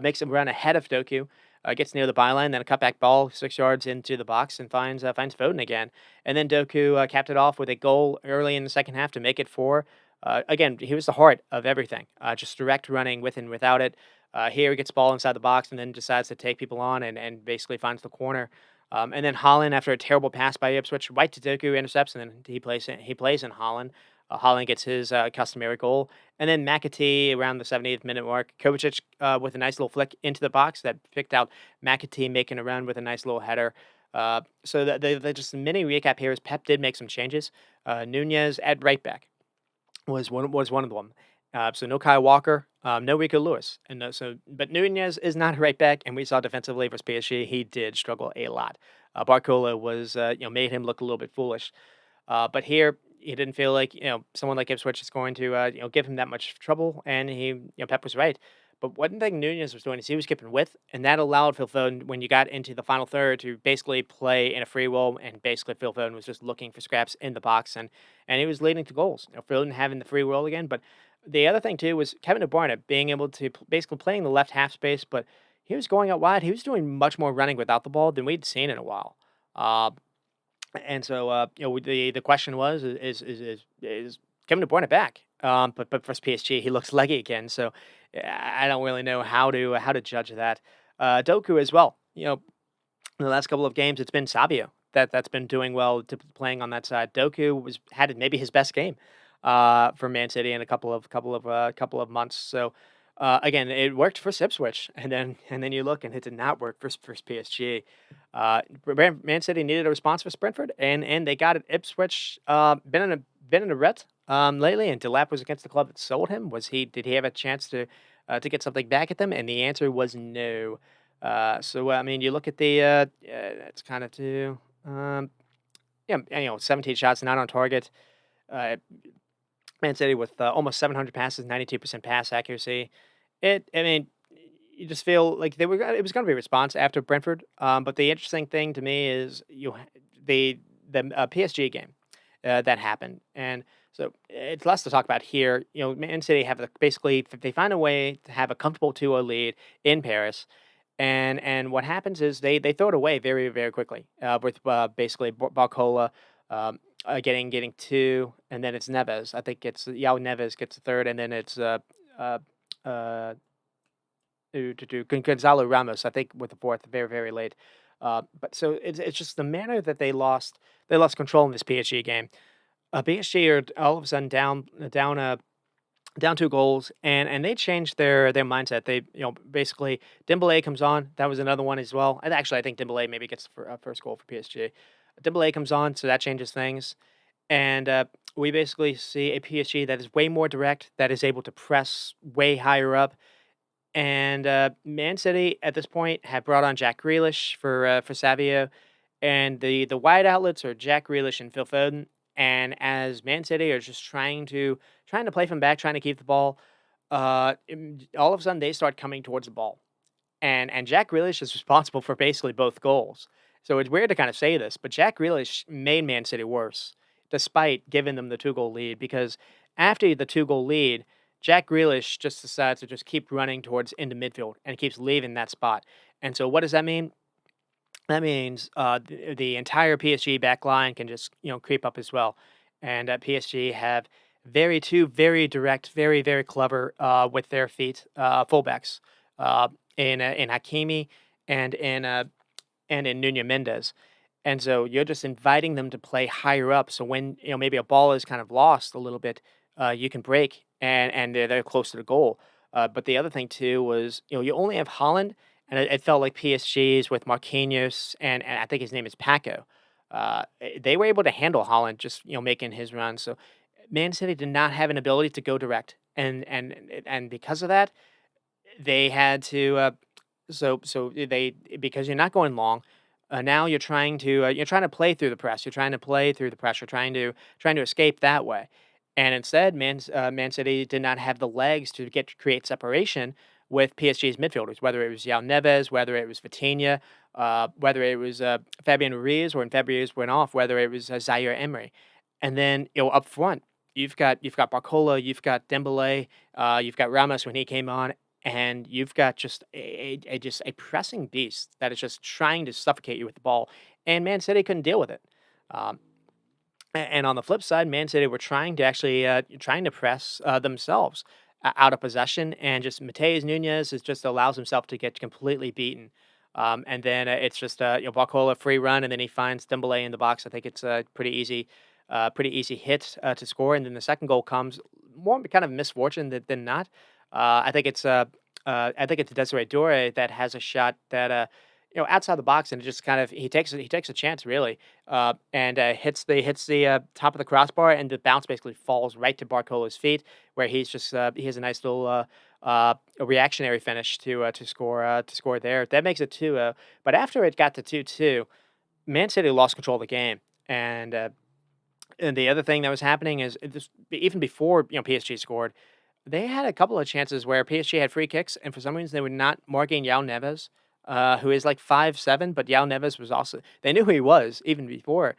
Makes him run ahead of Doku. Gets near the byline, then a cutback ball 6 yards into the box and finds Foden again. And then Doku capped it off with a goal early in the second half to make it four. Again, he was the heart of everything. Just direct running with and without it. Here he gets the ball inside the box and then decides to take people on and basically finds the corner. And then Holland, after a terrible pass by Ipswich, right to Doku, intercepts, and then he plays in Holland. Holland gets his customary goal. And then McAtee around the 70th minute mark. Kovacic with a nice little flick into the box that picked out McAtee making a run with a nice little header. So the just a mini recap here is Pep did make some changes. Nunez at right back was one of them. So no Kyle Walker, no Rico Lewis, and but Nunez is not a right back, and we saw defensively versus PSG he did struggle a lot. Barcola was made him look a little bit foolish, but here he didn't feel like someone like Ipswich is going to give him that much trouble, and Pep was right. But one thing Nunez was doing is he was skipping width, and that allowed Phil Foden, when you got into the final third, to basically play in a free role, and basically Phil Foden was just looking for scraps in the box, and he was leading to goals. Foden having the free role again, but the other thing too was Kevin De Bruyne being able to basically playing the left half space, but he was going out wide. He was doing much more running without the ball than we'd seen in a while. Uh, and so, the question was, is Kevin De Bruyne back? But for PSG, he looks leggy again. So I don't really know how to judge that. Doku as well. In the last couple of games, it's been Sabio that's been doing well to playing on that side. Doku had maybe his best game for Man City in a couple of months. So again, it worked for Ipswich, and then you look and it did not work for PSG. Man City needed a response for Brentford, and they got it. Ipswich been in a rut lately, and Delap was against the club that sold him. Did he have a chance to get something back at them? And the answer was no. So I mean, you look at it's kind of two. 17 shots, not on target. Uh, Man City with almost 700 passes, 92% pass accuracy. I mean, you just feel like it was going to be a response after Brentford. But the interesting thing to me is the PSG game that happened, and so it's less to talk about here. Man City basically they find a way to have a comfortable 2-0 lead in Paris. And what happens is they throw it away very, very quickly with basically Barcola getting two, and then it's Neves. I think it's Yao Neves gets the third, and then it's uh, uh, Gonzalo Ramos, I think, with the fourth, very, very late. But so it's just the manner that they lost control in this PSG game. PSG are all of a sudden down two goals, and they changed their mindset. They basically Dembele comes on. That was another one as well. And actually, I think Dembele maybe gets the first goal for PSG. Dembele comes on, so that changes things. And we basically see a PSG that is way more direct, that is able to press way higher up. And Man City at this point have brought on Jack Grealish for Savio, and the wide outlets are Jack Grealish and Phil Foden. And as Man City are just trying to play from back, trying to keep the ball, all of a sudden they start coming towards the ball, and Jack Grealish is responsible for basically both goals. So it's weird to kind of say this, but Jack Grealish made Man City worse, despite giving them the 2-goal lead, because after the 2-goal lead, Jack Grealish just decides to just keep running towards into midfield and keeps leaving that spot. And so what does that mean? That means the entire PSG back line can just creep up as well, and PSG have two very direct, very very clever with their feet fullbacks uh, in Hakimi and in Nuno Mendes. And so you're just inviting them to play higher up. So when maybe a ball is kind of lost a little bit, you can break and they're close to the goal. But the other thing too was you only have Holland, and it felt like PSG's with Marquinhos and I think his name is Paco. They were able to handle Holland just making his run. So Man City did not have an ability to go direct, and because of that, they had to. They because you're not going long. Now you're trying to play through the press. You're trying to play through the pressure. Trying to escape that way. And instead, Man City did not have the legs to create separation with PSG's midfielders, whether it was Yao Neves, whether it was Vitinha, whether it was Fabian Ruiz, or when Fabian went off, whether it was Zaire Emery. And then up front, you've got Barcola, you've got Dembele, you've got Ramos when he came on, and you've got just just a pressing beast that is just trying to suffocate you with the ball. And Man City couldn't deal with it. Um, and on the flip side, Man City were trying to actually trying to press themselves out of possession, and just Mateus Nunes is just allows himself to get completely beaten. And then it's just Barcola free run, and then he finds Dembele in the box. I think it's a pretty easy hit to score. And then the second goal comes more kind of misfortune than not. I think it's Desiree Dore that has a shot that outside the box, and it just kind of he takes a chance really, and hits the top of the crossbar, and the bounce basically falls right to Barcola's feet, where he has a nice little a reactionary finish to score there. That makes it 2. But after it got to 2-2, Man City lost control of the game, and the other thing that was happening is even before PSG scored, they had a couple of chances where PSG had free kicks, and for some reason they were not marking Yao Neves, who is like 5'7", but Yao Neves was also they knew who he was even before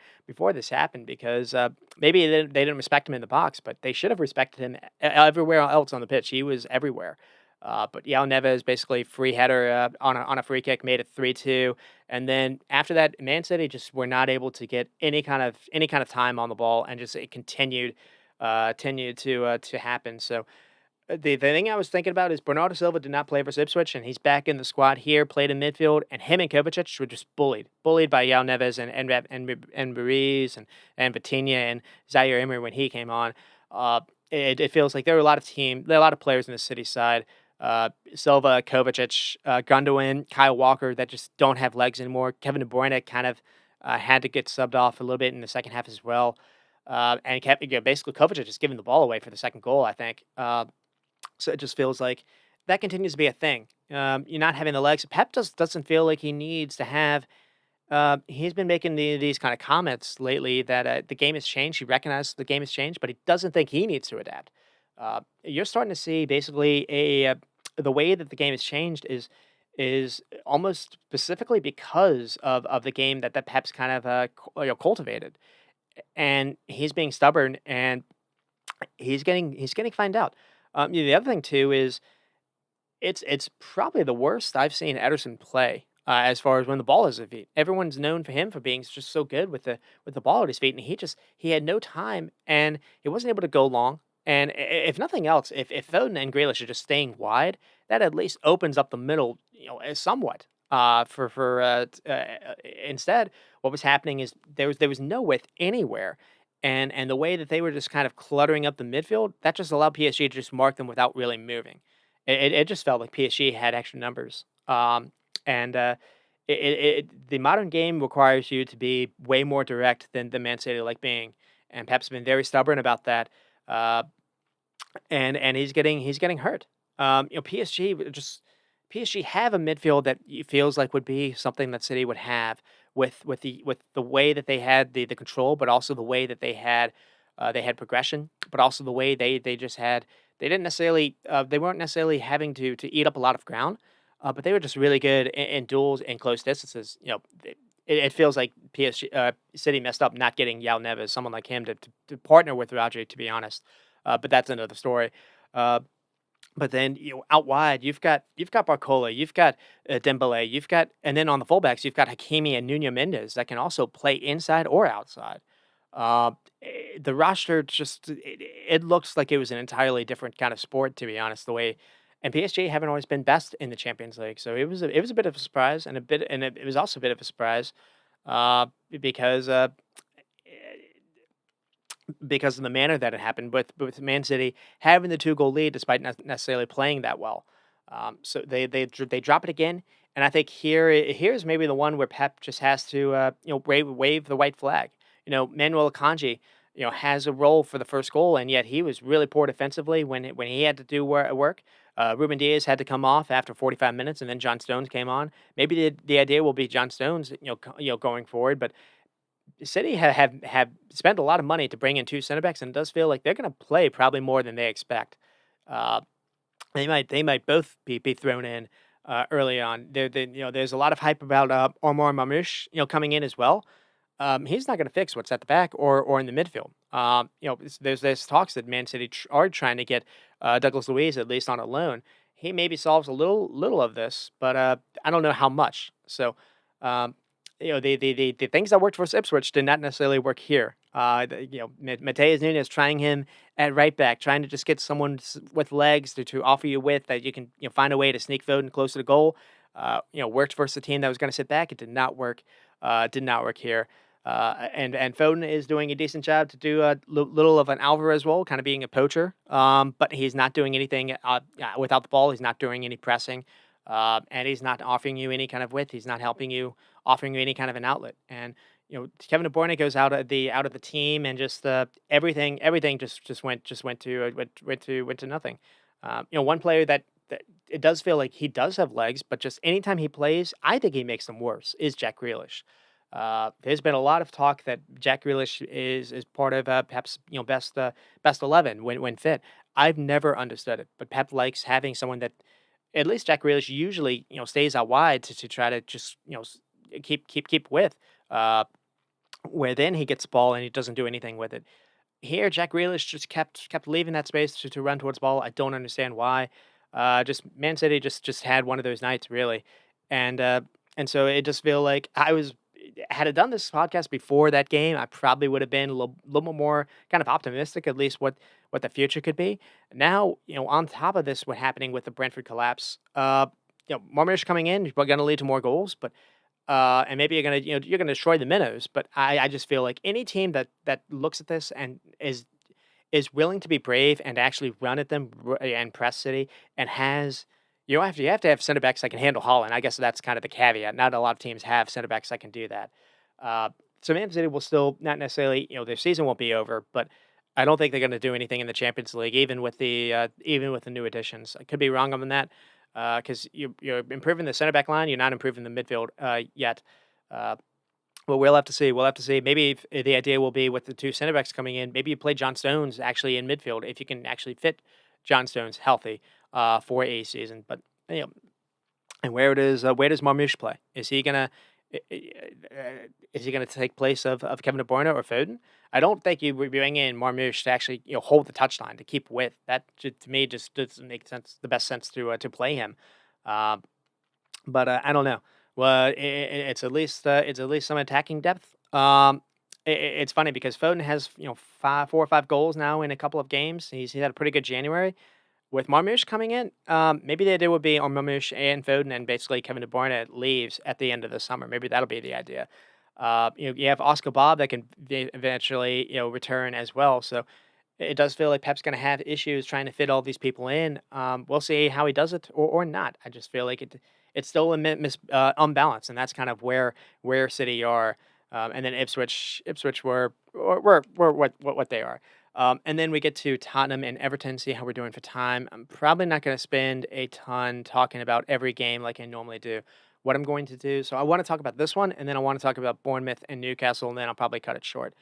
this happened, because maybe they didn't respect him in the box, but they should have respected him everywhere else on the pitch. He was everywhere. But Yao Neves basically free header on a free kick made it 3-2, and then after that, Man City just were not able to get any kind of time on the ball, and just it continued to happen. So the thing I was thinking about is Bernardo Silva did not play for Ipswich, and he's back in the squad here, played in midfield, and him and Kovacic were just bullied by Yao Neves and Ruiz and Vitinha and Zaire Emery when he came on. It feels like there are a lot of players in the City side. Silva, Kovacic, Gundogan, Kyle Walker that just don't have legs anymore. Kevin De Bruyne kind of had to get subbed off a little bit in the second half as well. And kept, basically Kovacic just giving the ball away for the second goal, I think. So it just feels like that continues to be a thing. You're not having the legs. Pep doesn't feel like he needs to have. He's been making these kind of comments lately that the game has changed. He recognizes the game has changed, but he doesn't think he needs to adapt. You're starting to see basically the way that the game has changed is almost specifically because of the game that Pep's kind of cultivated, and he's being stubborn, and he's getting found out. The other thing too is it's probably the worst I've seen Ederson play, as far as when the ball is at his feet. Everyone's known for him for being just so good with the ball at his feet, and he had no time, and he wasn't able to go long. And if nothing else, if Foden and Grealish are just staying wide, that at least opens up the middle, somewhat. Instead, what was happening is there was no width anywhere, and the way that they were just kind of cluttering up the midfield, that just allowed PSG to just mark them without really moving. It just felt like PSG had extra numbers. And the modern game requires you to be way more direct than the Man City like being, and Pep's been very stubborn about that. Uh, and he's getting hurt. PSG have a midfield that feels like would be something that City would have with the way that they had the control, but also the way that they had progression, but also the way they just had they weren't necessarily having to eat up a lot of ground, but they were just really good in duels and close distances. It feels like PSG City messed up not getting Yao Neves, someone like him to partner with Rodri, to be honest. But that's another story. Uh, but then out wide, you've got Barcola, you've got Dembele, and then on the fullbacks you've got Hakimi and Nuno Mendes that can also play inside or outside. The roster it looks like it was an entirely different kind of sport, to be honest. The way and PSG haven't always been best in the Champions League, so it was a bit of a surprise, and it was also a bit of a surprise uh, because because of the manner that it happened, with Man City having the 2-goal lead despite not necessarily playing that well. So they drop it again, and I think here's maybe the one where Pep just has to wave the white flag. Manuel Akanji has a role for the first goal, and yet he was really poor defensively when he had to do work. Ruben Diaz had to come off after 45 minutes, and then John Stones came on. Maybe the idea will be John Stones, going forward, but City have spent a lot of money to bring in 2 center backs, and it does feel like they're going to play probably more than they expect. Uh, They might both be thrown in early on. There's a lot of hype about Omar Mamush, coming in as well. He's not going to fix what's at the back or in the midfield. There's talks that Man City are trying to get Douglas Luiz at least on a loan. He maybe solves a little of this, but I don't know how much. So, um, the things that worked for Ipswich did not necessarily work here. Mateus Nunes trying him at right back, trying to just get someone with legs to offer you width that you can find a way to sneak Foden closer to goal. Worked versus a team that was going to sit back. It did not work. Did not work here. And Foden is doing a decent job to do a little of an Alvarez role, kind of being a poacher. But he's not doing anything without the ball. He's not doing any pressing, and he's not offering you any kind of width. He's not helping you, offering you any kind of an outlet. And Kevin De Bruyne goes out of the team, and just everything just went to nothing. One player that it does feel like he does have legs, but just anytime he plays, I think he makes them worse. Is Jack Grealish. There's been a lot of talk that Jack Grealish is part of Pep's best 11 when fit. I've never understood it, but Pep likes having someone that at least Jack Grealish usually stays out wide to try to just keep with. Where then he gets the ball and he doesn't do anything with it. Here, Jack Grealish just kept leaving that space to run towards the ball. I don't understand why. Just Man City just had one of those nights really, and so it just feel like I was had I done this podcast before that game, I probably would have been a little more kind of optimistic, at least what the future could be. Now, on top of this, what happening with the Brentford collapse, Marmish coming in, going to lead to more goals, but and maybe you're gonna destroy the minnows. But I just feel like any team that looks at this and is willing to be brave and actually run at them and press City and has you have to have center backs that can handle Holland. I guess that's kind of the caveat. Not a lot of teams have center backs that can do that. Uh, so Man City will still not necessarily their season won't be over, but I don't think they're going to do anything in the Champions League, even with the new additions. I could be wrong on that because you're improving the center back line, you're not improving the midfield yet. Uh, well, we'll have to see. We'll have to see. Maybe if the idea will be with the two center backs coming in, maybe you play John Stones actually in midfield if you can actually fit John Stones healthy for a season. But you know, and where does Marmoush play? I- I- is he gonna take place of Kevin De Bruyne or Foden? I don't think you would bring in Marmoush to actually hold the touchline to keep with that. To me, just doesn't make sense. The best sense to play him. Uh, but I don't know. Well, it's at least some attacking depth. It's funny because Foden has 4 or 5 goals now in a couple of games. He's had a pretty good January. With Marmoush coming in, maybe the idea would be on Marmoush and Foden, and basically Kevin De Bruyne leaves at the end of the summer. Maybe that'll be the idea. You have Oscar Bob that can eventually return as well. So it does feel like Pep's going to have issues trying to fit all these people in. We'll see how he does it or not. I just feel like it's still unbalanced, and that's kind of where City are, and then Ipswich were what they are. And then we get to Tottenham and Everton. See how we're doing for time. I'm probably not going to spend a ton talking about every game like I normally do. What I'm going to do, so I want to talk about this one, and then I want to talk about Bournemouth and Newcastle, and then I'll probably cut it short.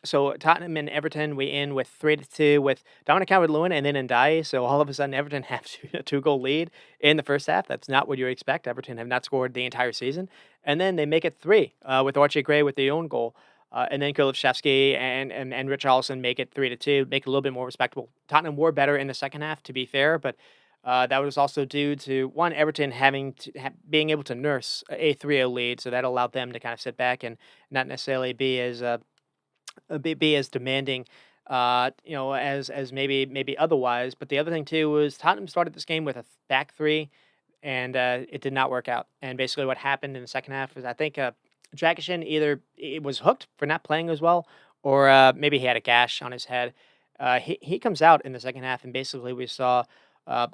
So Tottenham and Everton, we end with 3-2 with Dominic Calvert-Lewin and then Ndiaye. So all of a sudden, Everton have a two-goal lead in the first half. That's not what you expect. Everton have not scored the entire season, and then they make it three with Archie Gray with the own goal. And then Kulusevski and Richarlison make it 3-2, make it a little bit more respectable. Tottenham were better in the second half, to be fair, but that was also due to one Everton being able to nurse a 3-0 lead, so that allowed them to kind of sit back and not necessarily be as demanding, as maybe otherwise. But the other thing too was Tottenham started this game with a back three, and it did not work out. And basically, what happened in the second half was I think Dragishin either it was hooked for not playing as well, or maybe he had a gash on his head. He comes out in the second half, and basically we saw uh,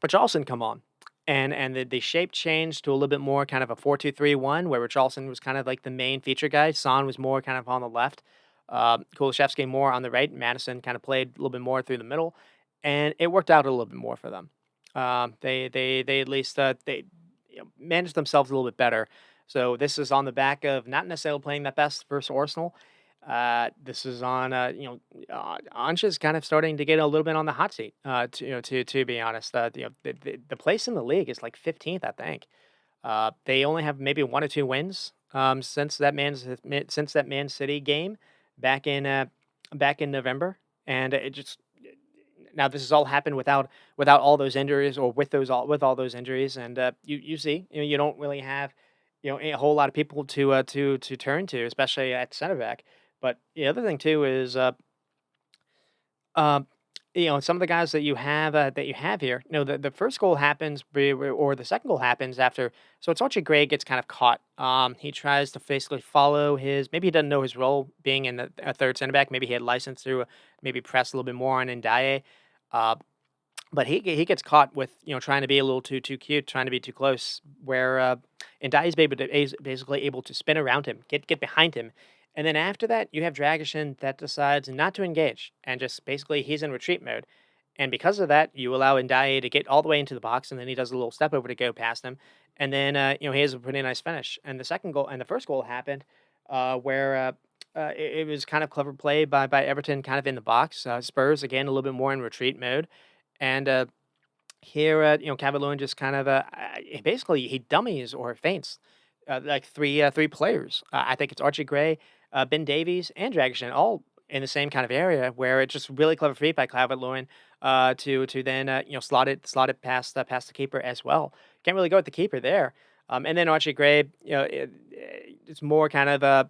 Richarlison come on. And the shape changed to a little bit more kind of a 4-2-3-1, where Richarlison was kind of like the main feature guy. Son was more kind of on the left. Kulusevski more on the right. Madison kind of played a little bit more through the middle, and it worked out a little bit more for them. They at least they managed themselves a little bit better. So this is on the back of not necessarily playing that best versus Arsenal. This is on, Ansh is kind of starting to get a little bit on the hot seat. To be honest, the place in the league is like 15th, I think. They only have maybe 1 or 2 wins, since that Man City game back in, uh, back in November, and it just now this has all happened without all those injuries or with all those injuries, and, you see, you don't really have, a whole lot of people to turn to, especially at center back. But the other thing too is, um, some of the guys that you have here, the first goal happens or the second goal happens after. So it's Archie Gray gets kind of caught. He tries to basically follow his. Maybe he doesn't know his role being in a third center back. Maybe he had license to maybe press a little bit more on Ndiaye. Uh, but he gets caught with trying to be a little too cute, trying to be too close. Where Ndiaye is basically able to spin around him, get behind him, and then after that you have Dragishin that decides not to engage and just basically he's in retreat mode. And because of that, you allow Ndiaye to get all the way into the box, and then he does a little step over to go past him, and then he has a pretty nice finish. And the second goal and the first goal happened where it was kind of clever play by Everton, kind of in the box. Spurs again a little bit more in retreat mode, and here, Cavaloon just kind of basically he dummies or feints like three players. I think it's Archie Gray, Ben Davies, and Dragishin, all in the same kind of area where it's just really clever feat by Calvert Lewin to then slot it past the keeper as well. Can't really go with the keeper there. And then Archie Gray, it's more kind of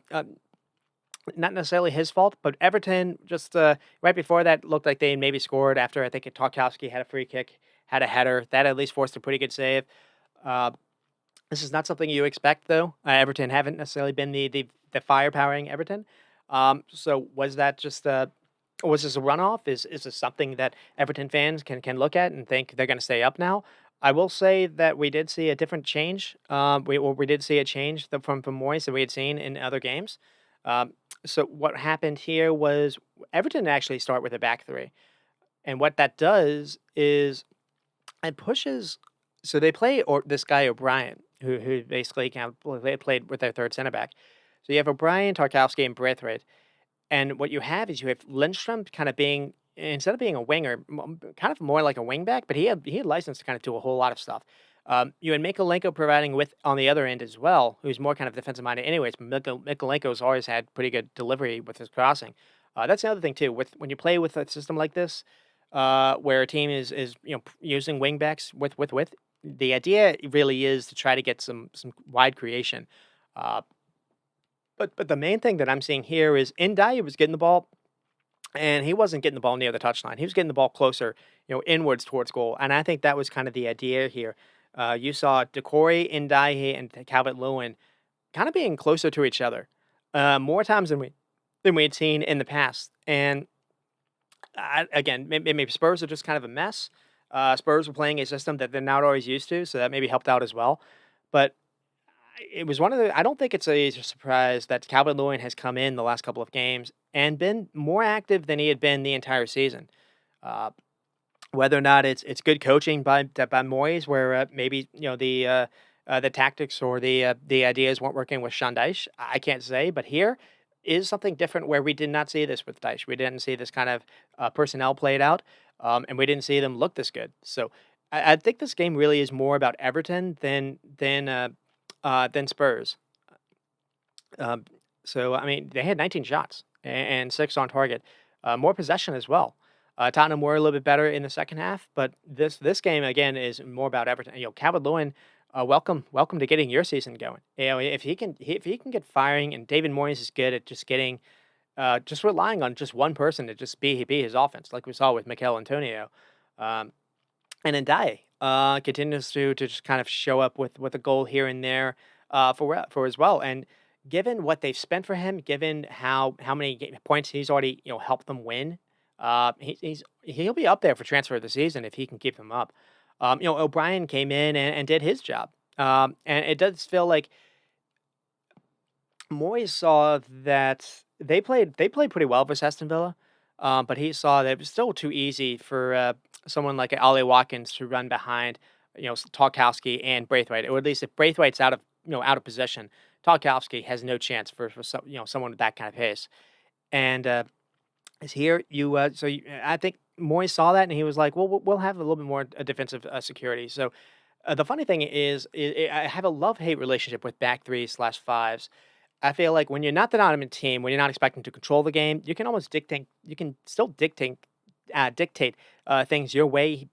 not necessarily his fault, but Everton just right before that looked like they maybe scored after I think Tarkowski had a free kick, had a header that at least forced a pretty good save. Uh, this is not something you expect though. Everton haven't necessarily been the firepowering Everton. So was that just was this a runoff? Is this something that Everton fans can look at and think they're going to stay up now? I will say that we did see a different change. We did see a change from Moyes that we had seen in other games. Um, so what happened here was Everton actually start with a back three, and what that does is it pushes. So they play this guy O'Brien, who basically they played with their third center back. So you have O'Brien, Tarkowski, and Braithwaite, and what you have is you have Lindstrom kind of being instead of being a winger, kind of more like a wing back, but he had license to kind of do a whole lot of stuff. You had Mikolenko providing with on the other end as well, who's more kind of defensive minded. Anyways, Mikolenko's always had pretty good delivery with his crossing. That's another thing too. With when you play with a system like this, where a team is using wing backs with the idea really is to try to get some wide creation. Uh, but the main thing that I'm seeing here is Ndiaye was getting the ball, and he wasn't getting the ball near the touchline. He was getting the ball closer, inwards towards goal. And I think that was kind of the idea here. You saw Decore, Ndiaye, and Calvert Lewin kind of being closer to each other more times than we had seen in the past. And again, maybe Spurs are just kind of a mess. Spurs were playing a system that they're not always used to, so that maybe helped out as well. But it was one of the. I don't think it's a surprise that Calvert Lewin has come in the last couple of games and been more active than he had been the entire season. Uh, whether or not it's good coaching by Moyes, where maybe the tactics or the ideas weren't working with Sean Dyche, I can't say. But here is something different where we did not see this with Dyche. We didn't see this kind of personnel played out, and we didn't see them look this good. So I think this game really is more about Everton than Spurs. Um, so I mean, they had 19 shots and 6 on target, more possession as well. Tottenham were a little bit better in the second half, but this game again is more about Everton. Calvert Lewin, welcome to getting your season going. If he can get firing, and David Moyes is good at just getting just relying on just one person to just be his offense, like we saw with Mikel Antonio. Um, and then continues to just kind of show up with a goal here and there for as well. And given what they've spent for him, given how many points he's already helped them win, he'll be up there for transfer of the season if he can keep them up. O'Brien came in and did his job, and it does feel like Moyes saw that they played pretty well versus Aston Villa, but he saw that it was still too easy for someone like Ollie Watkins to run behind, Tarkowski and Braithwaite, or at least if Braithwaite's out of position, Tarkowski has no chance for someone with that kind of pace. And is here you I think Moyes saw that and he was like, well, we'll have a little bit more defensive security. So the funny thing is, I have a love hate relationship with back three slash fives. I feel like when you're not the dominant team, when you're not expecting to control the game, you can almost dictate. You can still dictate things your way,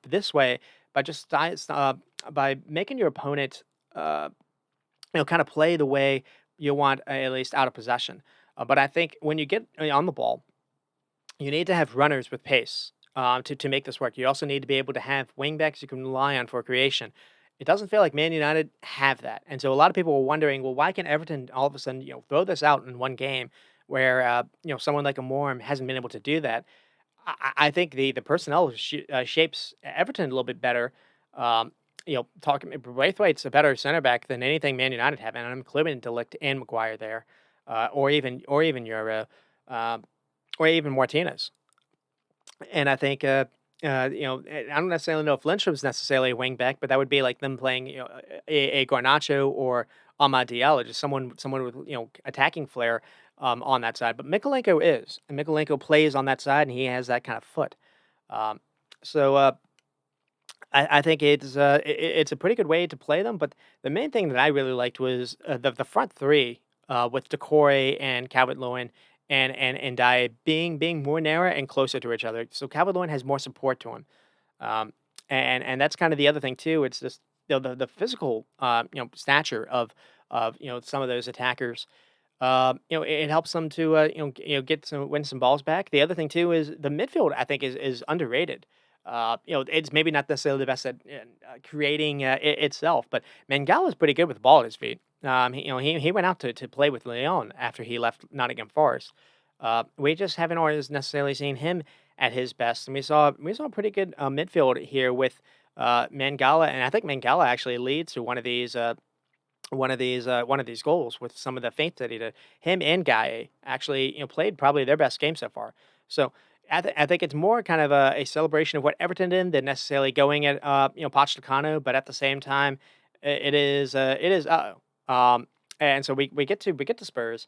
this way, by just by making your opponent, uh, kind of play the way you want, at least out of possession. But I think when you get on the ball, you need to have runners with pace to make this work. You also need to be able to have wingbacks you can rely on for creation. It doesn't feel like Man United have that, and so a lot of people were wondering, well, why can Everton all of a sudden throw this out in one game where someone like a Morm hasn't been able to do that? I think the personnel shapes Everton a little bit better. Talking Braithwaite's a better center back than anything Man United have, and I'm including Delict and Maguire there, or even Euro, or even Martinez. And I think, I don't necessarily know if Lindstrom's necessarily a wing back, but that would be like them playing, a Garnacho or Amad Diallo, just someone with attacking flair on that side. But Mikolenko is, and Mikolenko plays on that side, and he has that kind of foot. Um, so I think it's a pretty good way to play them. But the main thing that I really liked was the front three with Decore and Calvert Lewin and Dye being more narrow and closer to each other. So Calvert Lewin has more support to him, um, and that's kind of the other thing too. It's just the physical stature of some of those attackers. It helps them to get some win some balls back. The other thing too is the midfield. I think is underrated. It's maybe not necessarily the best at creating itself, but Mangala is pretty good with the ball at his feet. He went out to play with Leon after he left Nottingham Forest. We just haven't always necessarily seen him at his best, and we saw a pretty good midfield here with Mangala, and I think Mangala actually leads to one of these goals with some of the feints that he did. Him and Guy actually played probably their best game so far. So I think it's more kind of a celebration of what Everton did than necessarily going at Pochettino, but at the same time, it is and so we get to Spurs.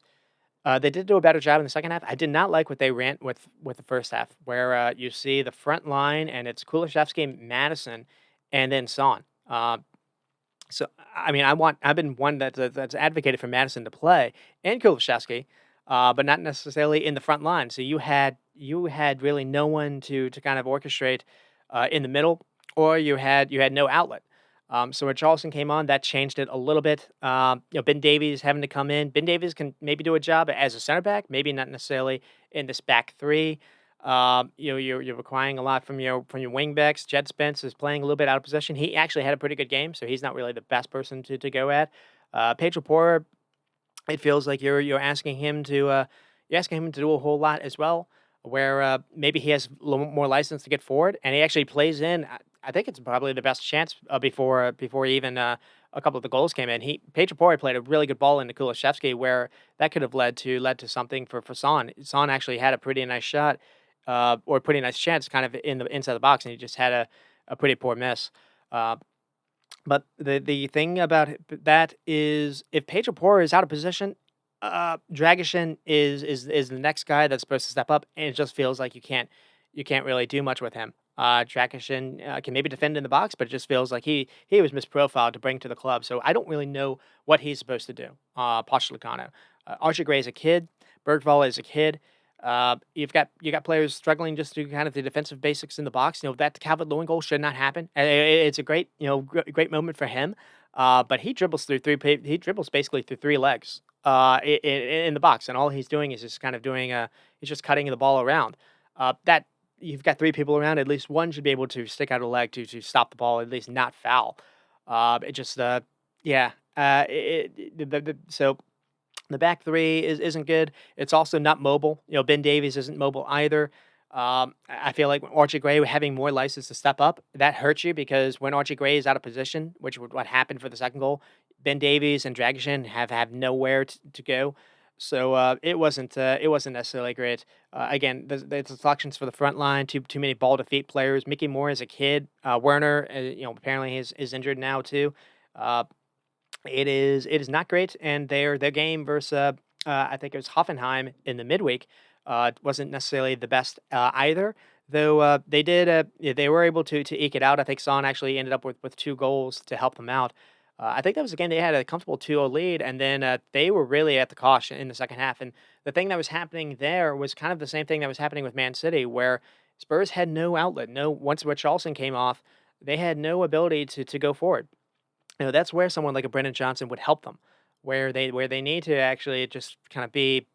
They did do a better job in the second half. I did not like what they ran with the first half, where you see the front line and it's Kulishevsky, Madison, and then Son. So I mean, I've been one that's advocated for Madison to play and Kulishevsky, but not necessarily in the front line. So you had really no one to kind of orchestrate in the middle, or you had no outlet. So when Charleston came on, that changed it a little bit. Ben Davies having to come in. Ben Davies can maybe do a job as a center back, maybe not necessarily in this back three. You're requiring a lot from your wing backs. Jed Spence is playing a little bit out of position. He actually had a pretty good game, so he's not really the best person to go at. Pedro Porro, it feels like you're asking him to do a whole lot as well, where maybe he has a little more license to get forward, and he actually plays in. I think it's probably the best chance before even a couple of the goals came in. Pedro Porro played a really good ball into Kulishevsky, where that could have led to something for Son. Son actually had a pretty nice shot, or a pretty nice chance, kind of in the inside the box, and he just had a pretty poor miss. Uh, but the thing about that is, if Pedro Porro is out of position, Dragishin is the next guy that's supposed to step up, and it just feels like you can't really do much with him. Dragishin can maybe defend in the box, but it just feels like he was misprofiled to bring to the club. So I don't really know what he's supposed to do. Pochettino, Archie Gray is a kid, Bergvall is a kid. You got players struggling just to kind of the defensive basics in the box. That Calvert Lewin goal should not happen. It's a great great moment for him. But he dribbles basically through three legs in the box, and all he's doing is just kind of doing he's just cutting the ball around. That you've got three people around, at least one should be able to stick out a leg to stop the ball, at least not foul. It just yeah. So the back three isn't good. It's also not mobile. Ben Davies isn't mobile either. I feel like when Archie Gray having more license to step up, that hurts you, because when Archie Gray is out of position, which would what happened for the second goal, Ben Davies and Dragishin have nowhere to go. So it wasn't necessarily great. Again, the selections for the front line, too many ball to feet players. Mickey Moore is a kid. Werner, apparently is injured now too. Uh, it is not great, and their game versus I think it was Hoffenheim in the midweek. Wasn't necessarily the best either, though they did. Yeah, they were able to eke it out. I think Son actually ended up with 2 goals to help them out. I think that was a game they had a comfortable 2-0 lead, and then they were really at the cosh in the second half. And the thing that was happening there was kind of the same thing that was happening with Man City, where Spurs had no outlet. No, once Richarlison came off, they had no ability to go forward. That's where someone like a Brendan Johnson would help them, where they need to actually just kind of be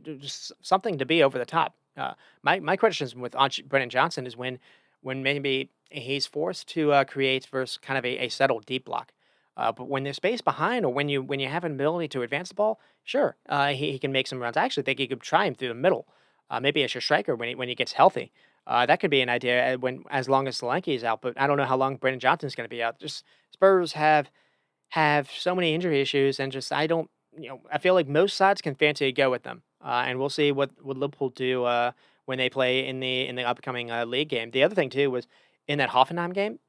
just something to be over the top. My criticism with Brendan Johnson is when maybe he's forced to create versus kind of a settled deep block. But when there's space behind, or when you have an ability to advance the ball, sure, he can make some runs. I actually think he could try him through the middle, maybe as your striker when he gets healthy. That could be an idea when as long as Solanke is out, but I don't know how long Brendan Johnson's going to be out. Just Spurs have so many injury issues, and just I don't, I feel like most sides can fancy a go with them, and we'll see what Liverpool do when they play in the upcoming league game. The other thing too was in that Hoffenheim game,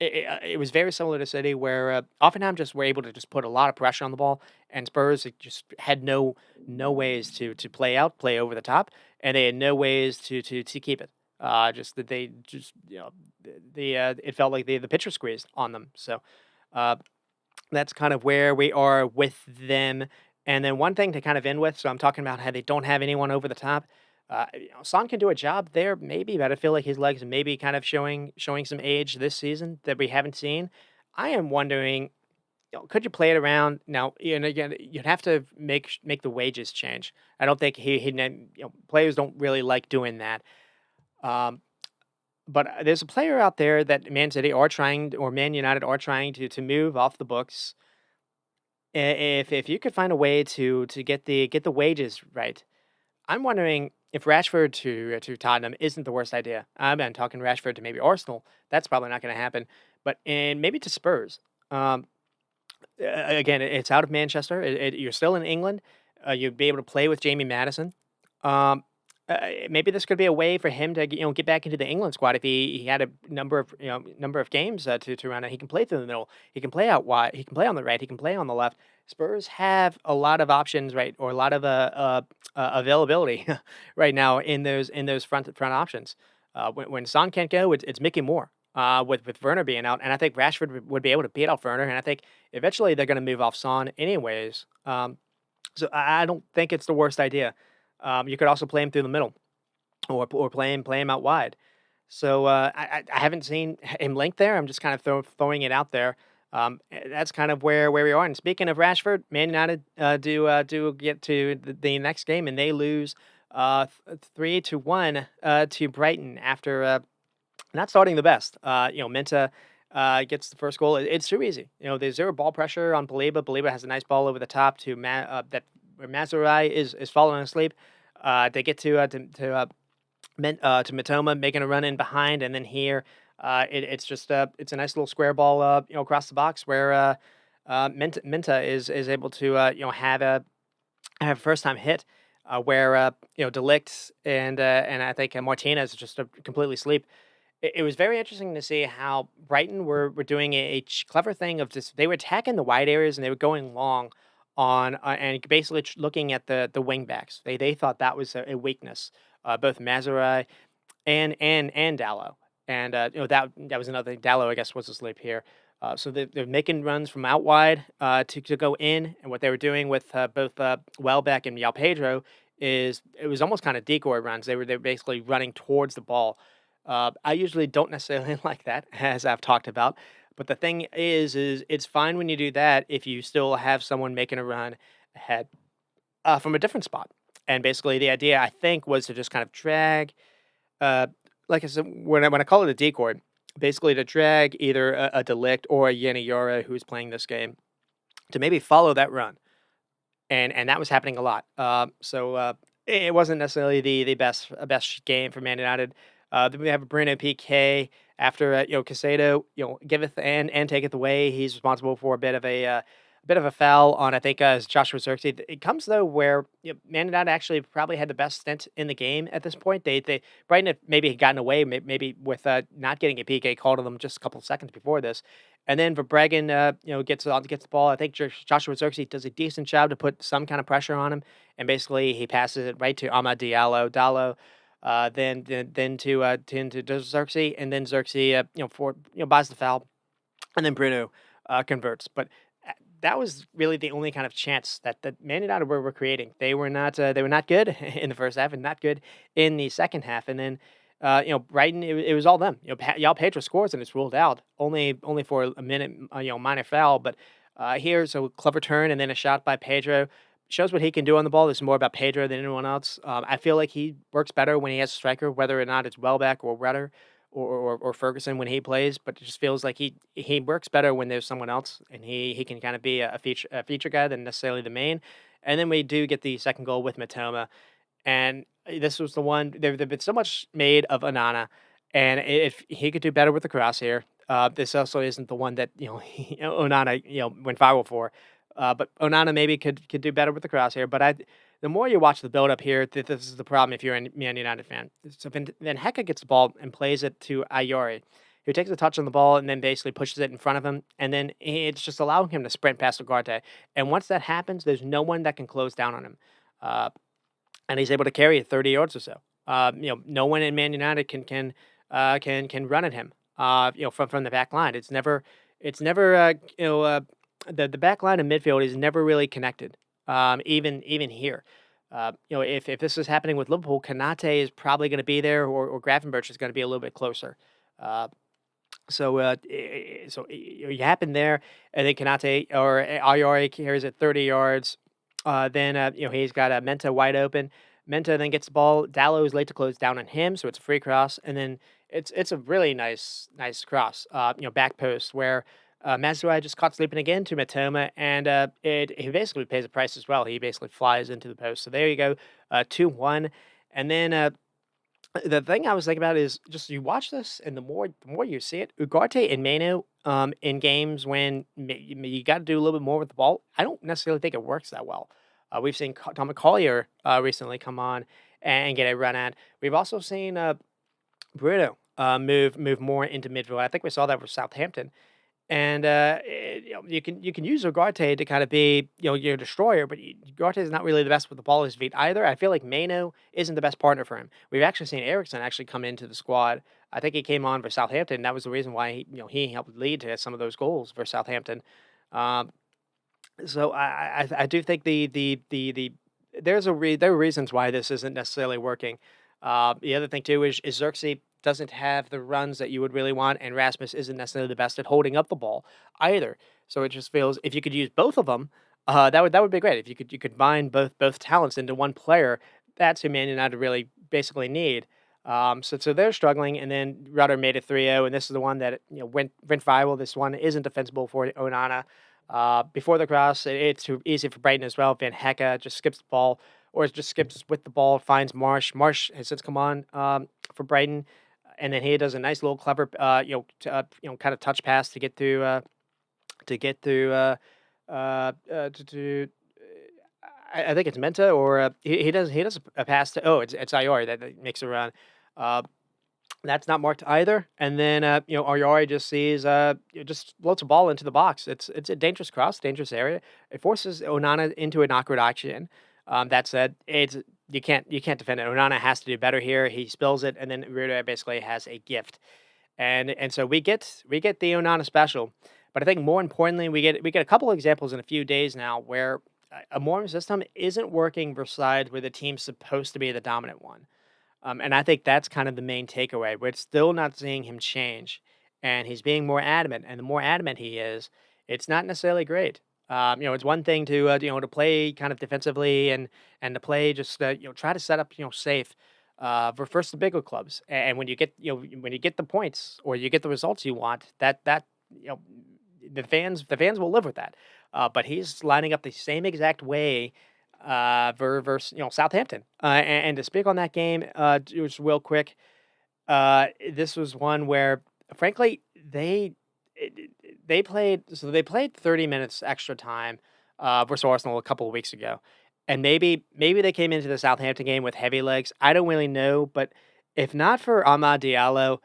it was very similar to City, where Hoffenheim just were able to just put a lot of pressure on the ball, and Spurs just had no ways to play over the top, and they had no ways to keep it. Just that they just it felt like the pitcher squeezed on them. So uh, that's kind of where we are with them. And then one thing to kind of end with, so I'm talking about how they don't have anyone over the top. Son can do a job there, maybe, but I feel like his legs may be kind of showing some age this season that we haven't seen. I am wondering, could you play it around now? Again, you'd have to make the wages change. I don't think players don't really like doing that. Um, but there's a player out there that Man City are trying, or Man United are trying to move off the books. If you could find a way to get the wages right, I'm wondering if Rashford to Tottenham isn't the worst idea. I've been talking Rashford to maybe Arsenal. That's probably not going to happen. But and maybe to Spurs. Again, it's out of Manchester. You're still in England. You'd be able to play with Jamie Madison. Um, Maybe this could be a way for him to get back into the England squad if he had a number of games to run. And he can play through the middle. He can play out wide. He can play on the right. He can play on the left. Spurs have a lot of options, right, or a lot of availability right now in those front options. When Son can't go, it's Mickey Moore. With Werner being out, and I think Rashford would be able to beat out Werner, and I think eventually they're going to move off Son anyways. So I don't think it's the worst idea. You could also play him through the middle, or play him out wide. So I haven't seen him linked there. I'm just kind of throwing it out there. That's kind of where we are. And speaking of Rashford, Man United do get to the next game, and they lose 3-1 to Brighton after not starting the best. Menta gets the first goal. It's too easy. There's zero ball pressure on Baliba. Baliba has a nice ball over the top to that where Mazurai is falling asleep. They get to Matoma making a run in behind, and then here it's just it's a nice little square ball across the box where Minta is able to have a first time hit where Delict and I think Martinez just completely sleep. It was very interesting to see how Brighton were doing a clever thing of just they were attacking the wide areas and they were going long on and basically looking at the wing backs. They thought that was a weakness, both Mazurai and Dallo, and that was another thing. Dallo, I guess, was asleep here. So they're making runs from out wide to go in, and what they were doing with both Welbeck and Yao Pedro is it was almost kind of decoy runs. They were basically running towards the ball. I usually don't necessarily like that, as I've talked about. But the thing is it's fine when you do that if you still have someone making a run ahead from a different spot. And basically, the idea I think was to just kind of drag, uh, like I said, when I call it a decoy, basically to drag either a Delict or a Yanni Yora who's playing this game to maybe follow that run, and that was happening a lot. It wasn't necessarily the best game for Man United. Then we have Bruno PK after Casado giveth and taketh away. He's responsible for a bit of bit of a foul on, I think, Joshua Xerxes. It comes though where Man United actually probably had the best stint in the game at this point. They Brighton had maybe had gotten away, maybe with not getting a PK called on them just a couple of seconds before this, and then Verbruggen, gets the ball. I think Joshua Xerxes does a decent job to put some kind of pressure on him, and basically he passes it right to Amad Diallo. Then to Xerxes, and then Xerxes, buys the foul, and then Bruno converts. But that was really the only kind of chance that Man United were creating. They were not good in the first half and not good in the second half. And then Brighton, it was all them. Yao Pedro scores and it's ruled out only for a minute. Minor foul, but here's a clever turn and then a shot by Pedro. Shows what he can do on the ball. This is more about Pedro than anyone else. I feel like he works better when he has a striker, whether or not it's Welbeck or Rudder or Ferguson when he plays, but it just feels like he works better when there's someone else, and he can kind of be a feature guy than necessarily the main. And then we do get the second goal with Matoma, and this was the one. There've been so much made of Onana, and if he could do better with the cross here, this also isn't the one that Onana went viral for. But Onana maybe could do better with the crosshair. But the more you watch the build up here, this is the problem if you're a Man United fan. So then Heka gets the ball and plays it to Ayori, who takes a touch on the ball and then basically pushes it in front of him. And then it's just allowing him to sprint past Ugarte. And once that happens, there's no one that can close down on him. And he's able to carry it 30 yards or so. No one in Man United can run at him. From the back line, it's never the back line of midfield is never really connected. Even here, if this is happening with Liverpool, Kanate is probably going to be there, or Gravenberch is going to be a little bit closer. Uh, you happen there, and then Kanate or Ayori carries it 30 yards. Then he's got a Menta wide open. Menta then gets the ball. Dallo is late to close down on him, so it's a free cross, and then it's a really nice cross. Back post where Mazzuai just caught sleeping again to Matoma, and he basically pays a price as well. He basically flies into the post. So there you go, 2-1, and then. The thing I was thinking about is just you watch this, and the more you see it, Ugarte and Mano, in games when you got to do a little bit more with the ball. I don't necessarily think it works that well. We've seen Tom Collier recently come on and get a run at. We've also seen Bruno move more into midfield. I think we saw that with Southampton. And you can use Ugarte to kind of be your destroyer, but Ugarte is not really the best with the ball at his feet either. I feel like Mano isn't the best partner for him. We've actually seen Eriksson actually come into the squad. I think he came on for Southampton. That was the reason why he helped lead to some of those goals for Southampton. Um, so I do think there are reasons why this isn't necessarily working. The other thing too is Xerxes doesn't have the runs that you would really want, and Rasmus isn't necessarily the best at holding up the ball either. So it just feels if you could use both of them, that would be great. If you could combine both talents into one player, that's who Man United really basically need. So they're struggling, and then Rudder made it 3-0, and this is the one that went viral. This one isn't defensible for Onana. Before the cross, it's too easy for Brighton as well. Van Hecke just skips the ball, or just skips with the ball, finds Marsh. Marsh has since come on for Brighton, and then he does a nice little clever, kind of touch pass to get through, to I think it's Menta, or he does a pass to it's Ayori that makes a run. Uh, that's not marked either. And then Ayori just sees just floats a ball into the box. It's a dangerous cross, dangerous area. It forces Onana into an awkward action. That said, you can't defend it. Onana has to do better here. He spills it, and then Ruda basically has a gift, and so we get the Onana special. But I think more importantly, we get a couple of examples in a few days now where a modern system isn't working for sides where the team's supposed to be the dominant one. And I think that's kind of the main takeaway. We're still not seeing him change, and he's being more adamant. And the more adamant he is, it's not necessarily great. It's one thing to play kind of defensively and to play just try to set up safe for first the bigger clubs. And when you get the points or you get the results you want, that you know the fans will live with that. But he's lining up the same exact way versus Southampton. And to speak on that game, just real quick, this was one where, frankly, they they played 30 minutes extra time versus Arsenal a couple of weeks ago. And maybe they came into the Southampton game with heavy legs. I don't really know, but if not for Amad Diallo,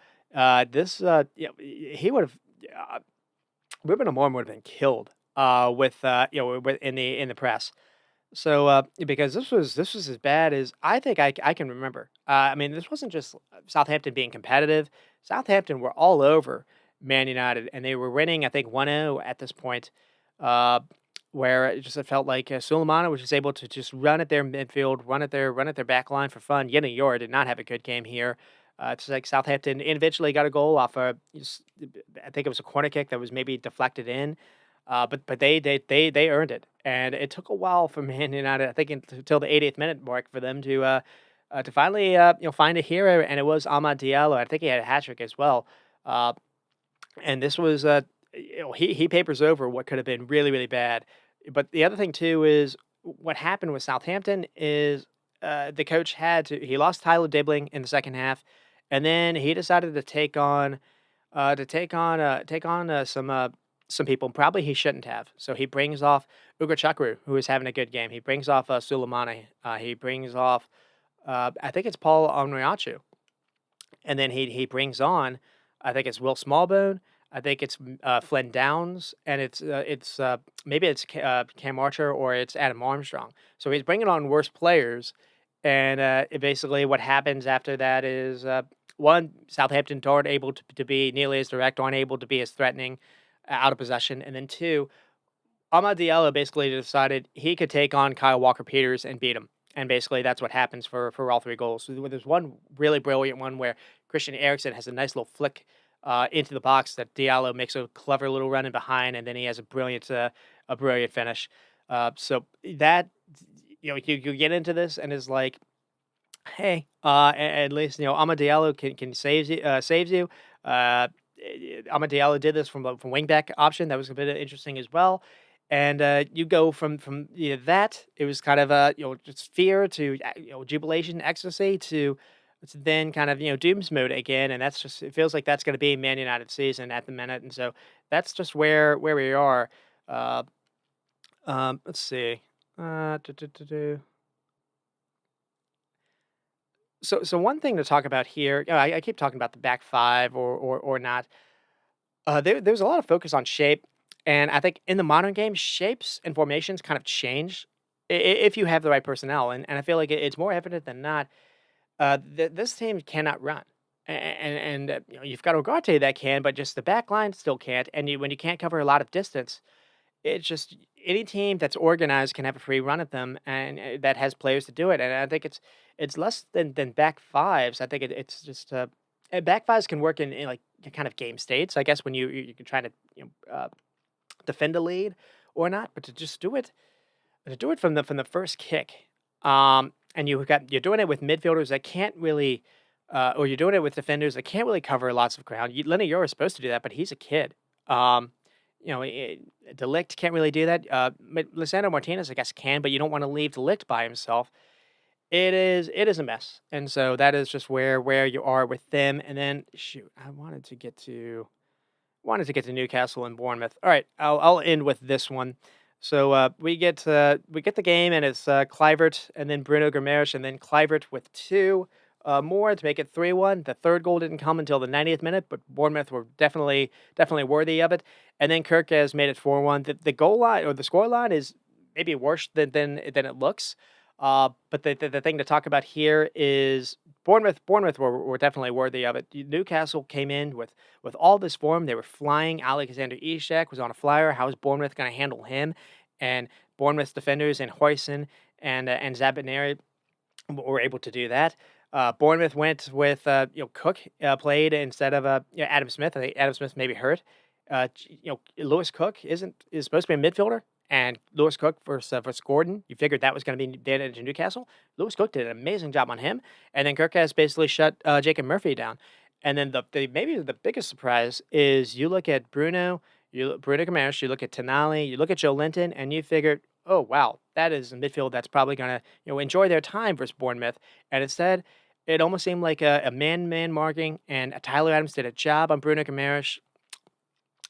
this he would have Ruben Amorim would have been killed with in the press. So, because this was as bad as I think I can remember. I mean, this wasn't just Southampton being competitive. Southampton were all over Man United, and they were winning, I think, 1-0 at this point, uh, where it felt like Sulemana was just able to just run at their midfield, run at their back line for fun. Yenna Yor did not have a good game here. It's like Southampton individually got a goal off I think it was a corner kick that was maybe deflected in, but they earned it, and it took a while for Man United. I think until the 80th minute mark for them to finally find a hero, and it was Amad Diallo. I think he had a hat trick as well, uh, and this was he papers over what could have been really really bad. But the other thing too is what happened with Southampton is the coach he lost Tyler Dibling in the second half, and then he decided to take on some people probably he shouldn't have. So he brings off Ugo Chakru, who is having a good game. He brings off Suleimani. He brings off I think it's Paul Onriachu, and then he brings on I think it's Will Smallbone. I think it's Flynn Downs, and it's maybe it's Cam Archer or it's Adam Armstrong. So he's bringing on worse players, and basically what happens after that is one Southampton aren't able to be nearly as direct, aren't able to be as threatening out of possession, and then two, Amad Diallo basically decided he could take on Kyle Walker Peters and beat him. And basically, that's what happens for all three goals. So there's one really brilliant one where Christian Eriksen has a nice little flick into the box that Diallo makes a clever little run in behind, and then he has a brilliant finish. So that you get into this and is like, hey, at least Amad Diallo can saves you. Amad Diallo did this from wingback option. That was a bit interesting as well. And you go from that it was kind of just fear to jubilation, ecstasy to then kind of dooms mode again, and that's just it feels like that's going to be Man United season at the minute, and so that's just where we are. Uh, let's see. Do, do, do, do. So one thing to talk about here, I keep talking about the back five or not. There's a lot of focus on shape, and I think in the modern game, shapes and formations kind of change if you have the right personnel, and I feel like it's more evident than not. This team cannot run, and you've got Ugarte that can, but just the back line still can't. And when you can't cover a lot of distance, it's just any team that's organized can have a free run at them, and that has players to do it. And I think it's less than back fives. I think it's just back fives can work in like kind of game states. I guess when you can try to defend a lead or not, but to just do it from the first kick. And you're doing it with midfielders that can't really, or you're doing it with defenders that can't really cover lots of ground. Lenny Yoro is supposed to do that, but he's a kid. Delict can't really do that. Lisandro Martinez, I guess, can, but you don't want to leave Delict by himself. It is a mess, and so that is just where you are with them. And then shoot, I wanted to get to Newcastle and Bournemouth. All right, I'll end with this one. So we get the game, and it's Kluivert and then Bruno Guimaraes, and then Kluivert with two more to make it 3-1. The third goal didn't come until the 90th minute, but Bournemouth were definitely worthy of it. And then Kirk has made it 4-1. The goal line or the score line is maybe worse than it looks. But the thing to talk about here is Bournemouth were definitely worthy of it. Newcastle came in with all this form. They were flying. Alexander Isak was on a flyer. How is Bournemouth going to handle him? And Bournemouth defenders and Hoyson and Zabaneri were able to do that. Bournemouth went with Cook played instead of Adam Smith. I think Adam Smith may be hurt. Lewis Cook is supposed to be a midfielder, and Lewis Cook versus Gordon. You figured that was going to be dead to Newcastle. Lewis Cook did an amazing job on him, and then Kirk has basically shut Jacob Murphy down. And then maybe the biggest surprise is you look at Bruno Guimaraes, you look at Tonali, you look at Joe Linton, and you figured, oh wow, that is a midfield that's probably going to enjoy their time versus Bournemouth. And instead, it almost seemed like a man-man marking, and Tyler Adams did a job on Bruno Guimaraes.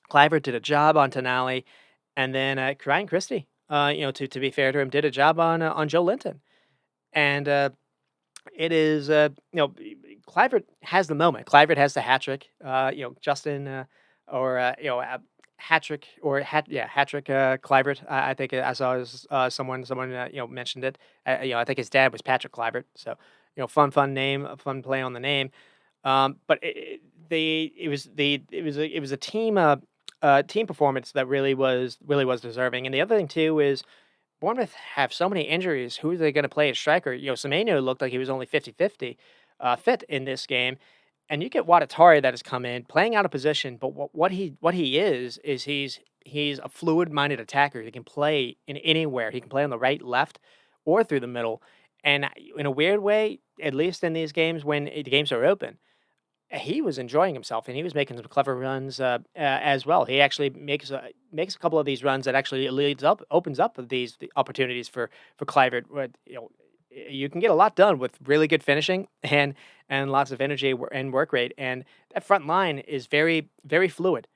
Cliver did a job on Tonali, and then Ryan Christie, to be fair to him, did a job on Joe Linton, and it is Clivert has the moment. Clivert has the hat trick. Justin or hat trick or hat trick. Clivert. I think I saw someone mentioned it. I think his dad was Patrick Clivert. So fun name, a fun play on the name. But it was a team performance that really was deserving. And the other thing too is Bournemouth have so many injuries. Who are they going to play at striker? Semenyo looked like he was only 50-50 fit in this game. And you get Watatari that has come in playing out of position, but what he is he's a fluid-minded attacker. He can play in anywhere. He can play on the right, left, or through the middle. And in a weird way, at least in these games when the games are open, he was enjoying himself, and he was making some clever runs, as well. He actually makes a couple of these runs that actually opens up the opportunities for Kluivert. Where, you can get a lot done with really good finishing and lots of energy and work rate, and that front line is very very fluid,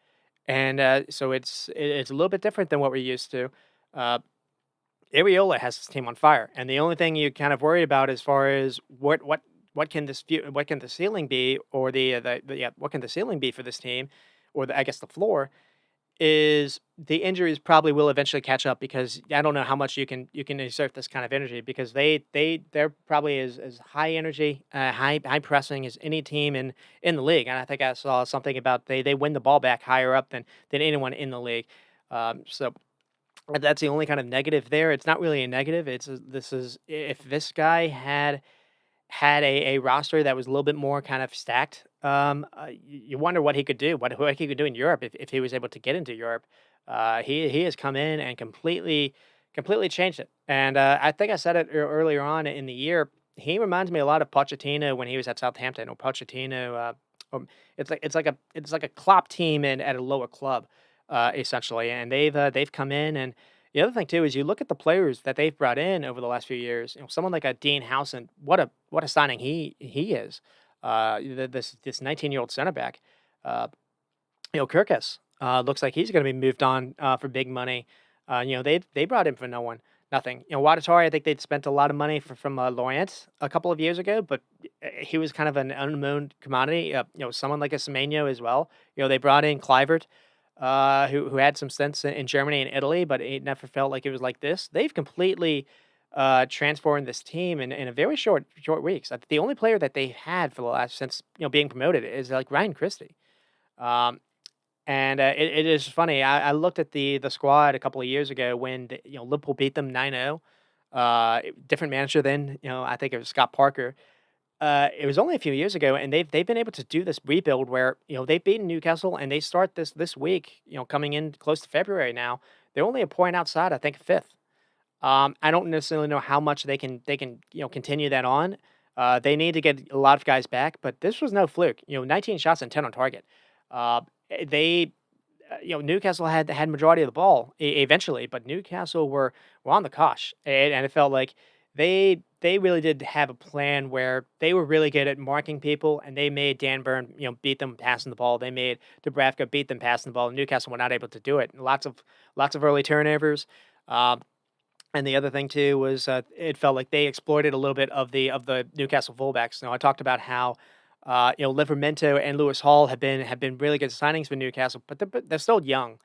and so it's a little bit different than what we're used to. Uh, Areola has his team on fire, and the only thing you kind of worry about as far as what can what can the ceiling be, or what can the ceiling be for this team, or I guess the floor is the injuries probably will eventually catch up because I don't know how much you can exert this kind of energy because they're probably as high energy, high pressing as any team in the league, and I think I saw something about they win the ball back higher up than anyone in the league. So that's the only kind of negative there. It's not really a negative. This is if this guy had a roster that was a little bit more kind of stacked, you wonder what he could do, what he could do in Europe if he was able to get into Europe. He has come in and completely changed it. And I think I said it earlier on in the year. He reminds me a lot of Pochettino when he was at Southampton. Or Pochettino, it's like a Klopp team at a lower club, essentially. And they've come in. And the other thing too is you look at the players that they've brought in over the last few years. Someone like a Dean Howson, what a signing he is. This 19-year-old center back. Uh, Kirkus looks like he's going to be moved on for big money. They brought him for nothing. Watatari, I think they'd spent a lot of money from Lorient a couple of years ago, but he was kind of an unknown commodity. Someone like a Semenyo as well. They brought in Clivert, who had some stints in Germany and Italy, but it never felt like it was like this. They've completely transformed this team in a very short weeks. I think the only player that they've had for the last since being promoted is like Ryan Christie. Um, and it is funny. I looked at the squad a couple of years ago when Liverpool beat them 9-0. Different manager then. I think it was Scott Parker. It was only a few years ago, and they've been able to do this rebuild where they've beaten Newcastle, and they start this week. Coming in close to February now, they're only a point outside. I think fifth. I don't necessarily know how much they can continue that on. They need to get a lot of guys back, but this was no fluke. 19 shots and 10 on target. They Newcastle had majority of the ball eventually, but Newcastle were on the cosh, and it felt like they really did have a plan where they were really good at marking people, and they made Dan Burn beat them passing the ball. They made Dubravka beat them passing the ball. And Newcastle were not able to do it. Lots of early turnovers. And the other thing too was it felt like they exploited a little bit of the Newcastle fullbacks. I talked about how Livermento and Lewis Hall have been really good signings for Newcastle, but they're still young.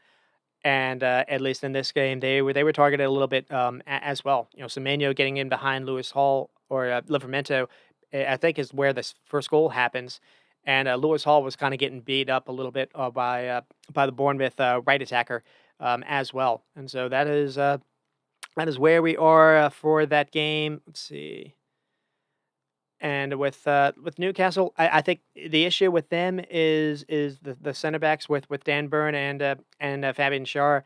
And at least in this game, they were targeted a little bit as well. Semenyo getting in behind Lewis Hall or Livermento, I think is where this first goal happens. And Lewis Hall was kind of getting beat up a little bit by the Bournemouth right attacker as well. And so that is where we are for that game. Let's see. And with Newcastle, I think the issue with them is the center backs with Dan Burn and Fabian Schär.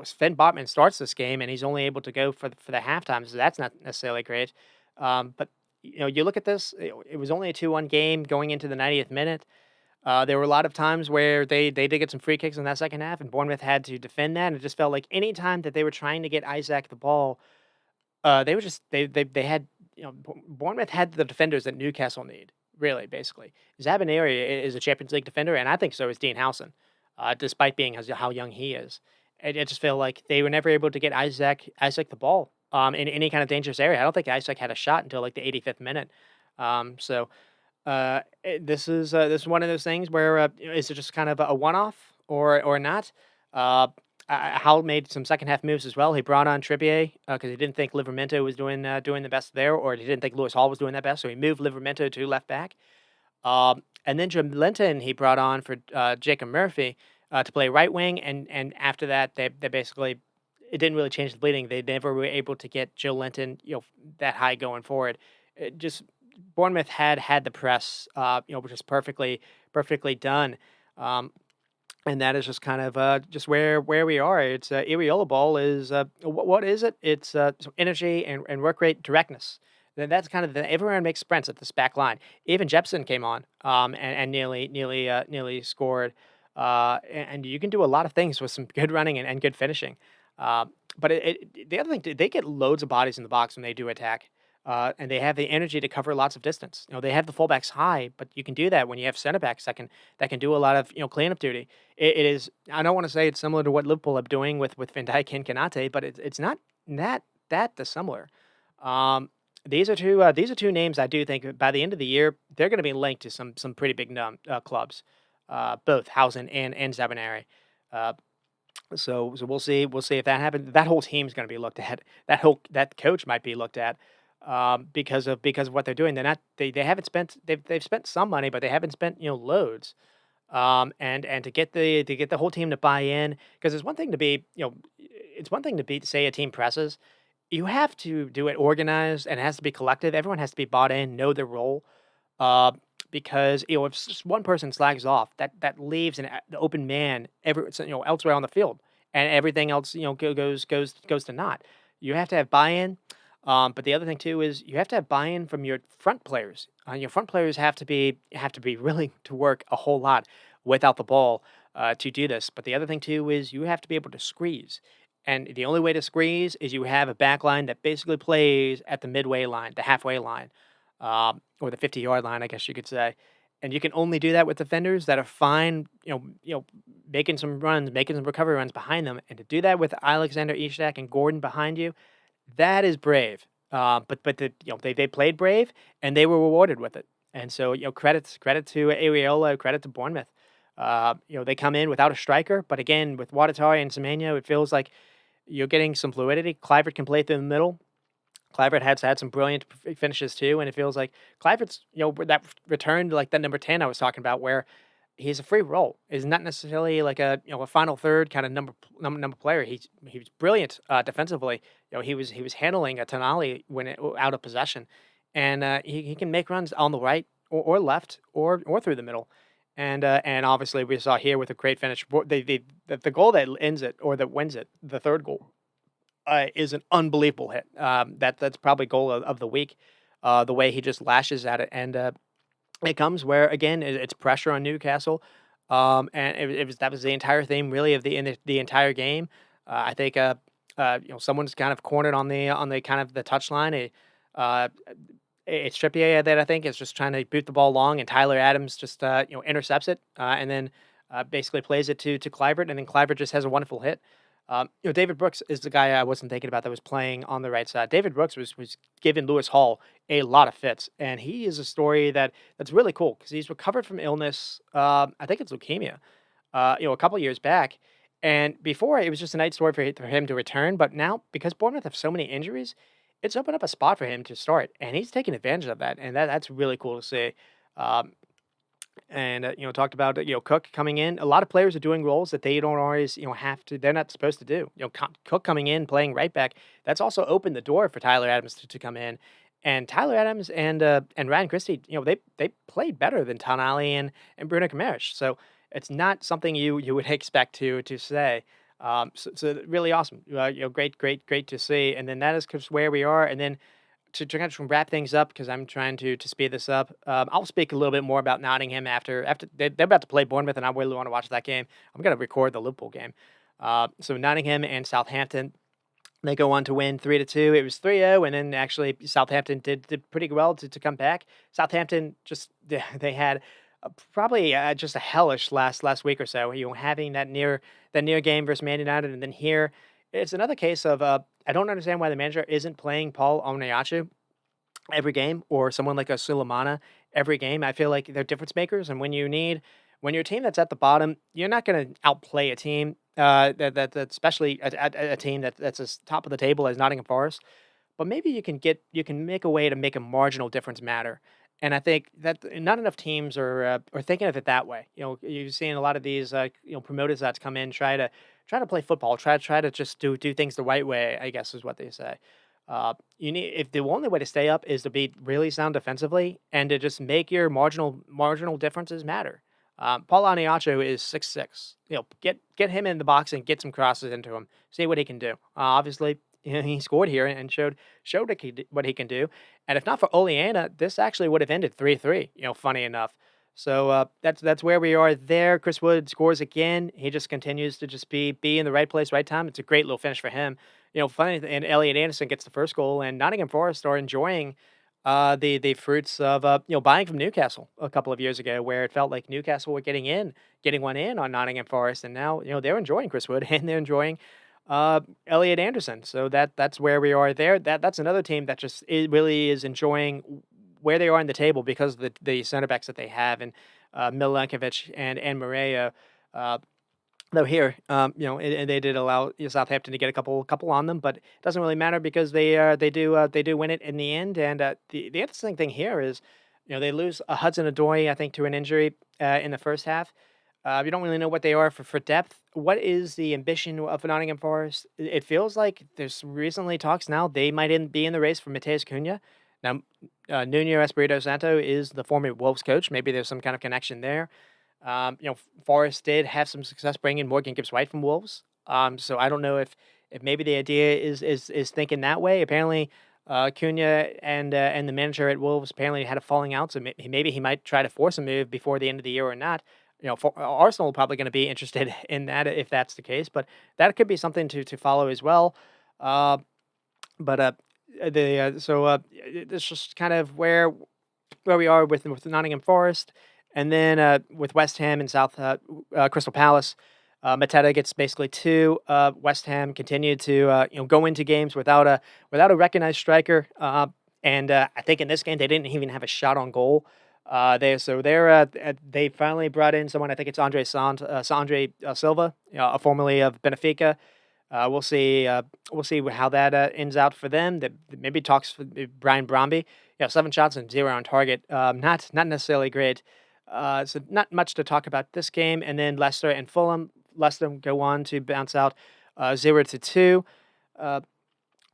Sven Botman starts this game and he's only able to go for the halftime, so that's not necessarily great. But you look at this, it was only a 2-1 game going into the 90th minute. There were a lot of times where they did get some free kicks in that second half, and Bournemouth had to defend that. And it just felt like any time that they were trying to get Isaac the ball, they were just they had Bournemouth had the defenders that Newcastle need, really, basically. Zabaneri is a Champions League defender, and I think so is Dean Howson. despite being how young he is. I just feel like they were never able to get Isaac the ball in any kind of dangerous area. I don't think Isaac had a shot until like the 85th minute. So this is one of those things where is it just kind of a one off or not? Uh, Howell made some second half moves as well. He brought on Trippier because he didn't think Livermento was doing the best there, or he didn't think Lewis Hall was doing that best, so he moved Livermento to left back. And then Jim Linton he brought on for Jacob Murphy to play right wing, and after that they basically it didn't really change the bleeding. They never were able to get Joe Linton that high going forward. It just Bournemouth had the press which is perfectly done. And that is just kind of just where we are. It's Iriola ball is what is it? It's some energy and work rate directness. Then that's kind of everyone makes sprints at this back line. Even Jepson came on and nearly scored. And you can do a lot of things with some good running and good finishing. But the other thing, they get loads of bodies in the box when they do attack. And they have the energy to cover lots of distance. They have the fullbacks high, but you can do that when you have center backs that can do a lot of cleanup duty. It is. I don't want to say it's similar to what Liverpool are doing with Van Dijk and Kanate, but it's not that dissimilar. Um, these are two names I do think by the end of the year they're going to be linked to some pretty big clubs, both Hausen and Zabinari. Uh, so we'll see if that happens. That whole team's going to be looked at. That coach might be looked at because of what they're doing. They haven't spent they've spent some money, but they haven't spent loads. And to get the whole team to buy in, because it's one thing to be it's one thing to be say a team presses. You have to do it organized and it has to be collective. Everyone has to be bought in, know their role. Uh, because if just one person slags off, that leaves the open man elsewhere on the field, and everything else goes to naught. You have to have buy-in, but the other thing too is you have to have buy-in from your front players. Your front players have to be willing to work a whole lot without the ball to do this. But the other thing too is you have to be able to squeeze. And the only way to squeeze is you have a back line that basically plays at the midway line, the halfway line, or the 50-yard line, I guess you could say. And you can only do that with defenders that are fine, making some runs, making some recovery runs behind them. And to do that with Alexander Isak and Gordon behind you, that is brave. But they played brave and they were rewarded with it. And so credit to Areola, credit to Bournemouth. They come in without a striker, but again with Watatari and Semenyo, it feels like you're getting some fluidity. Clivert can play through the middle. Clivert has had some brilliant finishes too, and it feels like Clivert's that return to like that number 10 I was talking about, where he's a free role. Is not necessarily like a final third kind of number player. He was brilliant defensively. He was handling a Tonali when out of possession, and he can make runs on the right or left or through the middle. And obviously we saw here with a great finish. The goal that ends it or that wins it, the third goal is an unbelievable hit. That's probably goal of the week. The way he just lashes at it, and it comes where again it's pressure on Newcastle, and that was the entire theme really of the entire game. I think someone's kind of cornered on the kind of the touchline. Uh, it's Trippier that I think is just trying to boot the ball long, and Tyler Adams just intercepts it, and then basically plays it to Clivert, and then Clivert just has a wonderful hit. David Brooks is the guy I wasn't thinking about that was playing on the right side. David Brooks was giving Lewis Hall a lot of fits, and he is a story that's really cool because he's recovered from illness. I think it's leukemia. A couple years back, and before it was just a nice story for him to return. But now because Bournemouth have so many injuries, it's opened up a spot for him to start, and he's taking advantage of that, and that's really cool to see. Um, and talked about Cook coming in. A lot of players are doing roles that they don't always have to. They're not supposed to do. Cook coming in playing right back. That's also opened the door for Tyler Adams to come in. And Tyler Adams and Ryan Christie, they played better than Tonali and Bruno Guimaraes. So it's not something you would expect to say. So really awesome. Great to see. And then that is just where we are. And then to kind of wrap things up because I'm trying to speed this up. I'll speak a little bit more about Nottingham after they're about to play Bournemouth, and I really want to watch that game. I'm going to record the Liverpool game. So Nottingham and Southampton, they go on to win 3-2. It was 3-0, and then actually Southampton did pretty well to come back. Southampton just they had probably just a hellish last week or so. Having that near game versus Man United, and then here it's another case of I don't understand why the manager isn't playing Paul Oniachu every game or someone like a Sulemana every game. I feel like they're difference makers, and when you're a team that's at the bottom, you're not going to outplay a team that especially a team that's as top of the table as Nottingham Forest. But maybe you can make a way to make a marginal difference matter. And I think that not enough teams are thinking of it that way. You've seen a lot of these promoters that's come in try to play football, try to just do things the right way. I guess is what they say. You need if the only way to stay up is to be really sound defensively and to just make your marginal differences matter. Paul Aniacho is 6'6". Get him in the box and get some crosses into him. See what he can do. Obviously, he scored here and showed what he can do. And if not for Oleana, this actually would have ended 3-3. Funny enough. So that's where we are there. Chris Wood scores again. He just continues to just be in the right place, right time. It's a great little finish for him. Funny, and Elliot Anderson gets the first goal, and Nottingham Forest are enjoying the fruits of buying from Newcastle a couple of years ago, where it felt like Newcastle were getting one in on Nottingham Forest, and now they're enjoying Chris Wood and they're enjoying Elliot Anderson. So that's where we are there. That's another team that just really is enjoying where they are in the table because of the center backs that they have, and Milenkovic and Maria. Though here, and they did allow Southampton to get a couple on them, but it doesn't really matter because they do win it in the end. And the interesting thing here is, they lose Hudson Odoi, I think, to an injury in the first half. You don't really know what they are for depth. What is the ambition of Nottingham Forest? It feels like there's recently talks now they might be in the race for Mateus Cunha. Now, Nuno Espirito Santo is the former Wolves coach. Maybe there's some kind of connection there. Forest did have some success bringing Morgan Gibbs White from Wolves. So I don't know if maybe the idea is thinking that way. Apparently, Cunha and the manager at Wolves apparently had a falling out, so maybe he might try to force a move before the end of the year or not. Arsenal probably going to be interested in that if that's the case, but that could be something to follow as well. Uh, but the so This is just kind of where we are with Nottingham Forest, and then with West Ham and South Crystal Palace. Mateta gets basically two. West Ham continued to go into games without a recognized striker, and I think in this game they didn't even have a shot on goal. They finally brought in someone. I think it's Andre Silva, formerly of Benfica. We'll see. We'll see how that ends out for them. That maybe talks for Brian Bromby. 7 shots and 0 on target. Not necessarily great. So not much to talk about this game. And then Leicester and Fulham. Leicester go on to bounce out 0-2.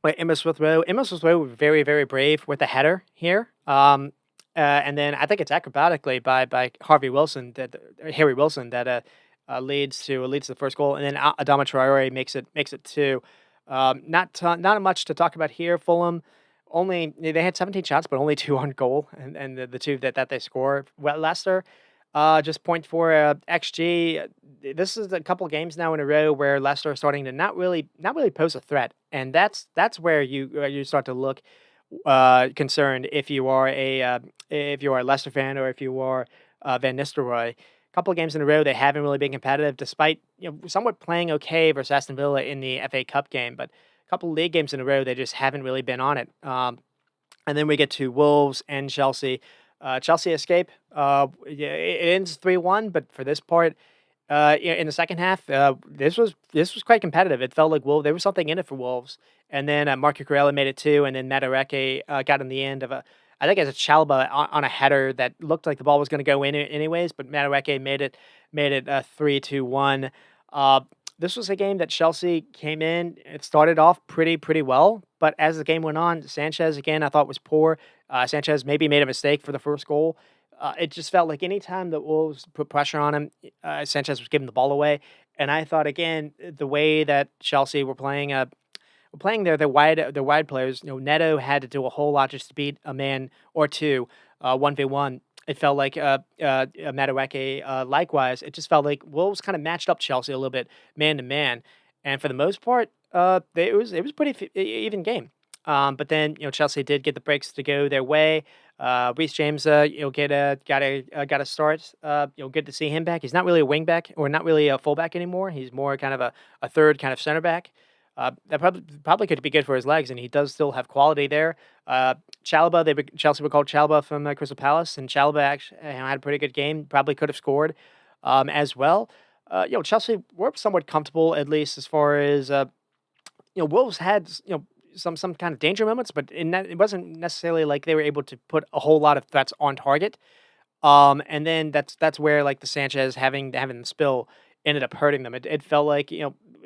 Wait, Emma Smith Rowe. Emma Smith Rowe very very brave with the header here. And then I think it's acrobatically by Harry Wilson that leads to the first goal, and then Adama Traore makes it 2. Not much to talk about here. Fulham only they had 17 shots, but only 2 on goal, and the two that they score. Well, Leicester just point for xG. This is a couple games now in a row where Leicester are starting to not really pose a threat, and that's where you start to look concerned if you are a Leicester fan or if you are Van Nistelrooy. A couple of games in a row, they haven't really been competitive, despite somewhat playing okay versus Aston Villa in the FA Cup game. But a couple of league games in a row, they just haven't really been on it. And then we get to Wolves and Chelsea. Chelsea escape. Yeah, it ends 3-1, but for this part, in the second half, this was quite competitive. It felt like Wolves there was something in it for Wolves, and then Marco Corella made it 2, and then Madueke got in the end of I think it's a Chalba on a header that looked like the ball was going to go in anyways, but Madueke made it 3-1. This was a game that Chelsea came in. It started off pretty well, but as the game went on, Sanchez again I thought was poor. Sanchez maybe made a mistake for the first goal. It just felt like anytime the Wolves put pressure on him, Sanchez was giving the ball away. And I thought again the way that Chelsea were playing their wide players. Neto had to do a whole lot just to beat a man or two, 1v1. It felt like Madueke likewise. It just felt like Wolves kind of matched up Chelsea a little bit man to man, and for the most part, it was pretty even game. But then Chelsea did get the breaks to go their way. Reece James, got a start. Good to see him back. He's not really a wing back or not really a fullback anymore. He's more kind of a third kind of center back. That probably could be good for his legs, and he does still have quality there. Chalobah, Chelsea would call Chalobah from Crystal Palace, and Chalobah actually had a pretty good game. Probably could have scored as well. Chelsea were somewhat comfortable, at least as far as Wolves had some kind of danger moments, but it wasn't necessarily like they were able to put a whole lot of threats on target. And then that's where like the Sanchez having the spill ended up hurting them. It felt like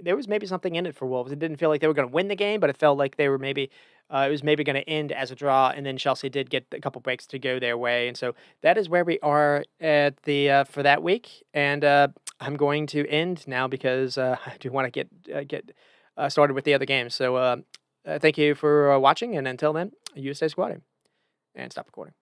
there was maybe something in it for Wolves. It didn't feel like they were going to win the game, but it felt like they were maybe it was maybe going to end as a draw. And then Chelsea did get a couple breaks to go their way, and so that is where we are at the for that week. And I'm going to end now because I do want to get started with the other games. So thank you for watching, and until then, you stay squatting and stop recording.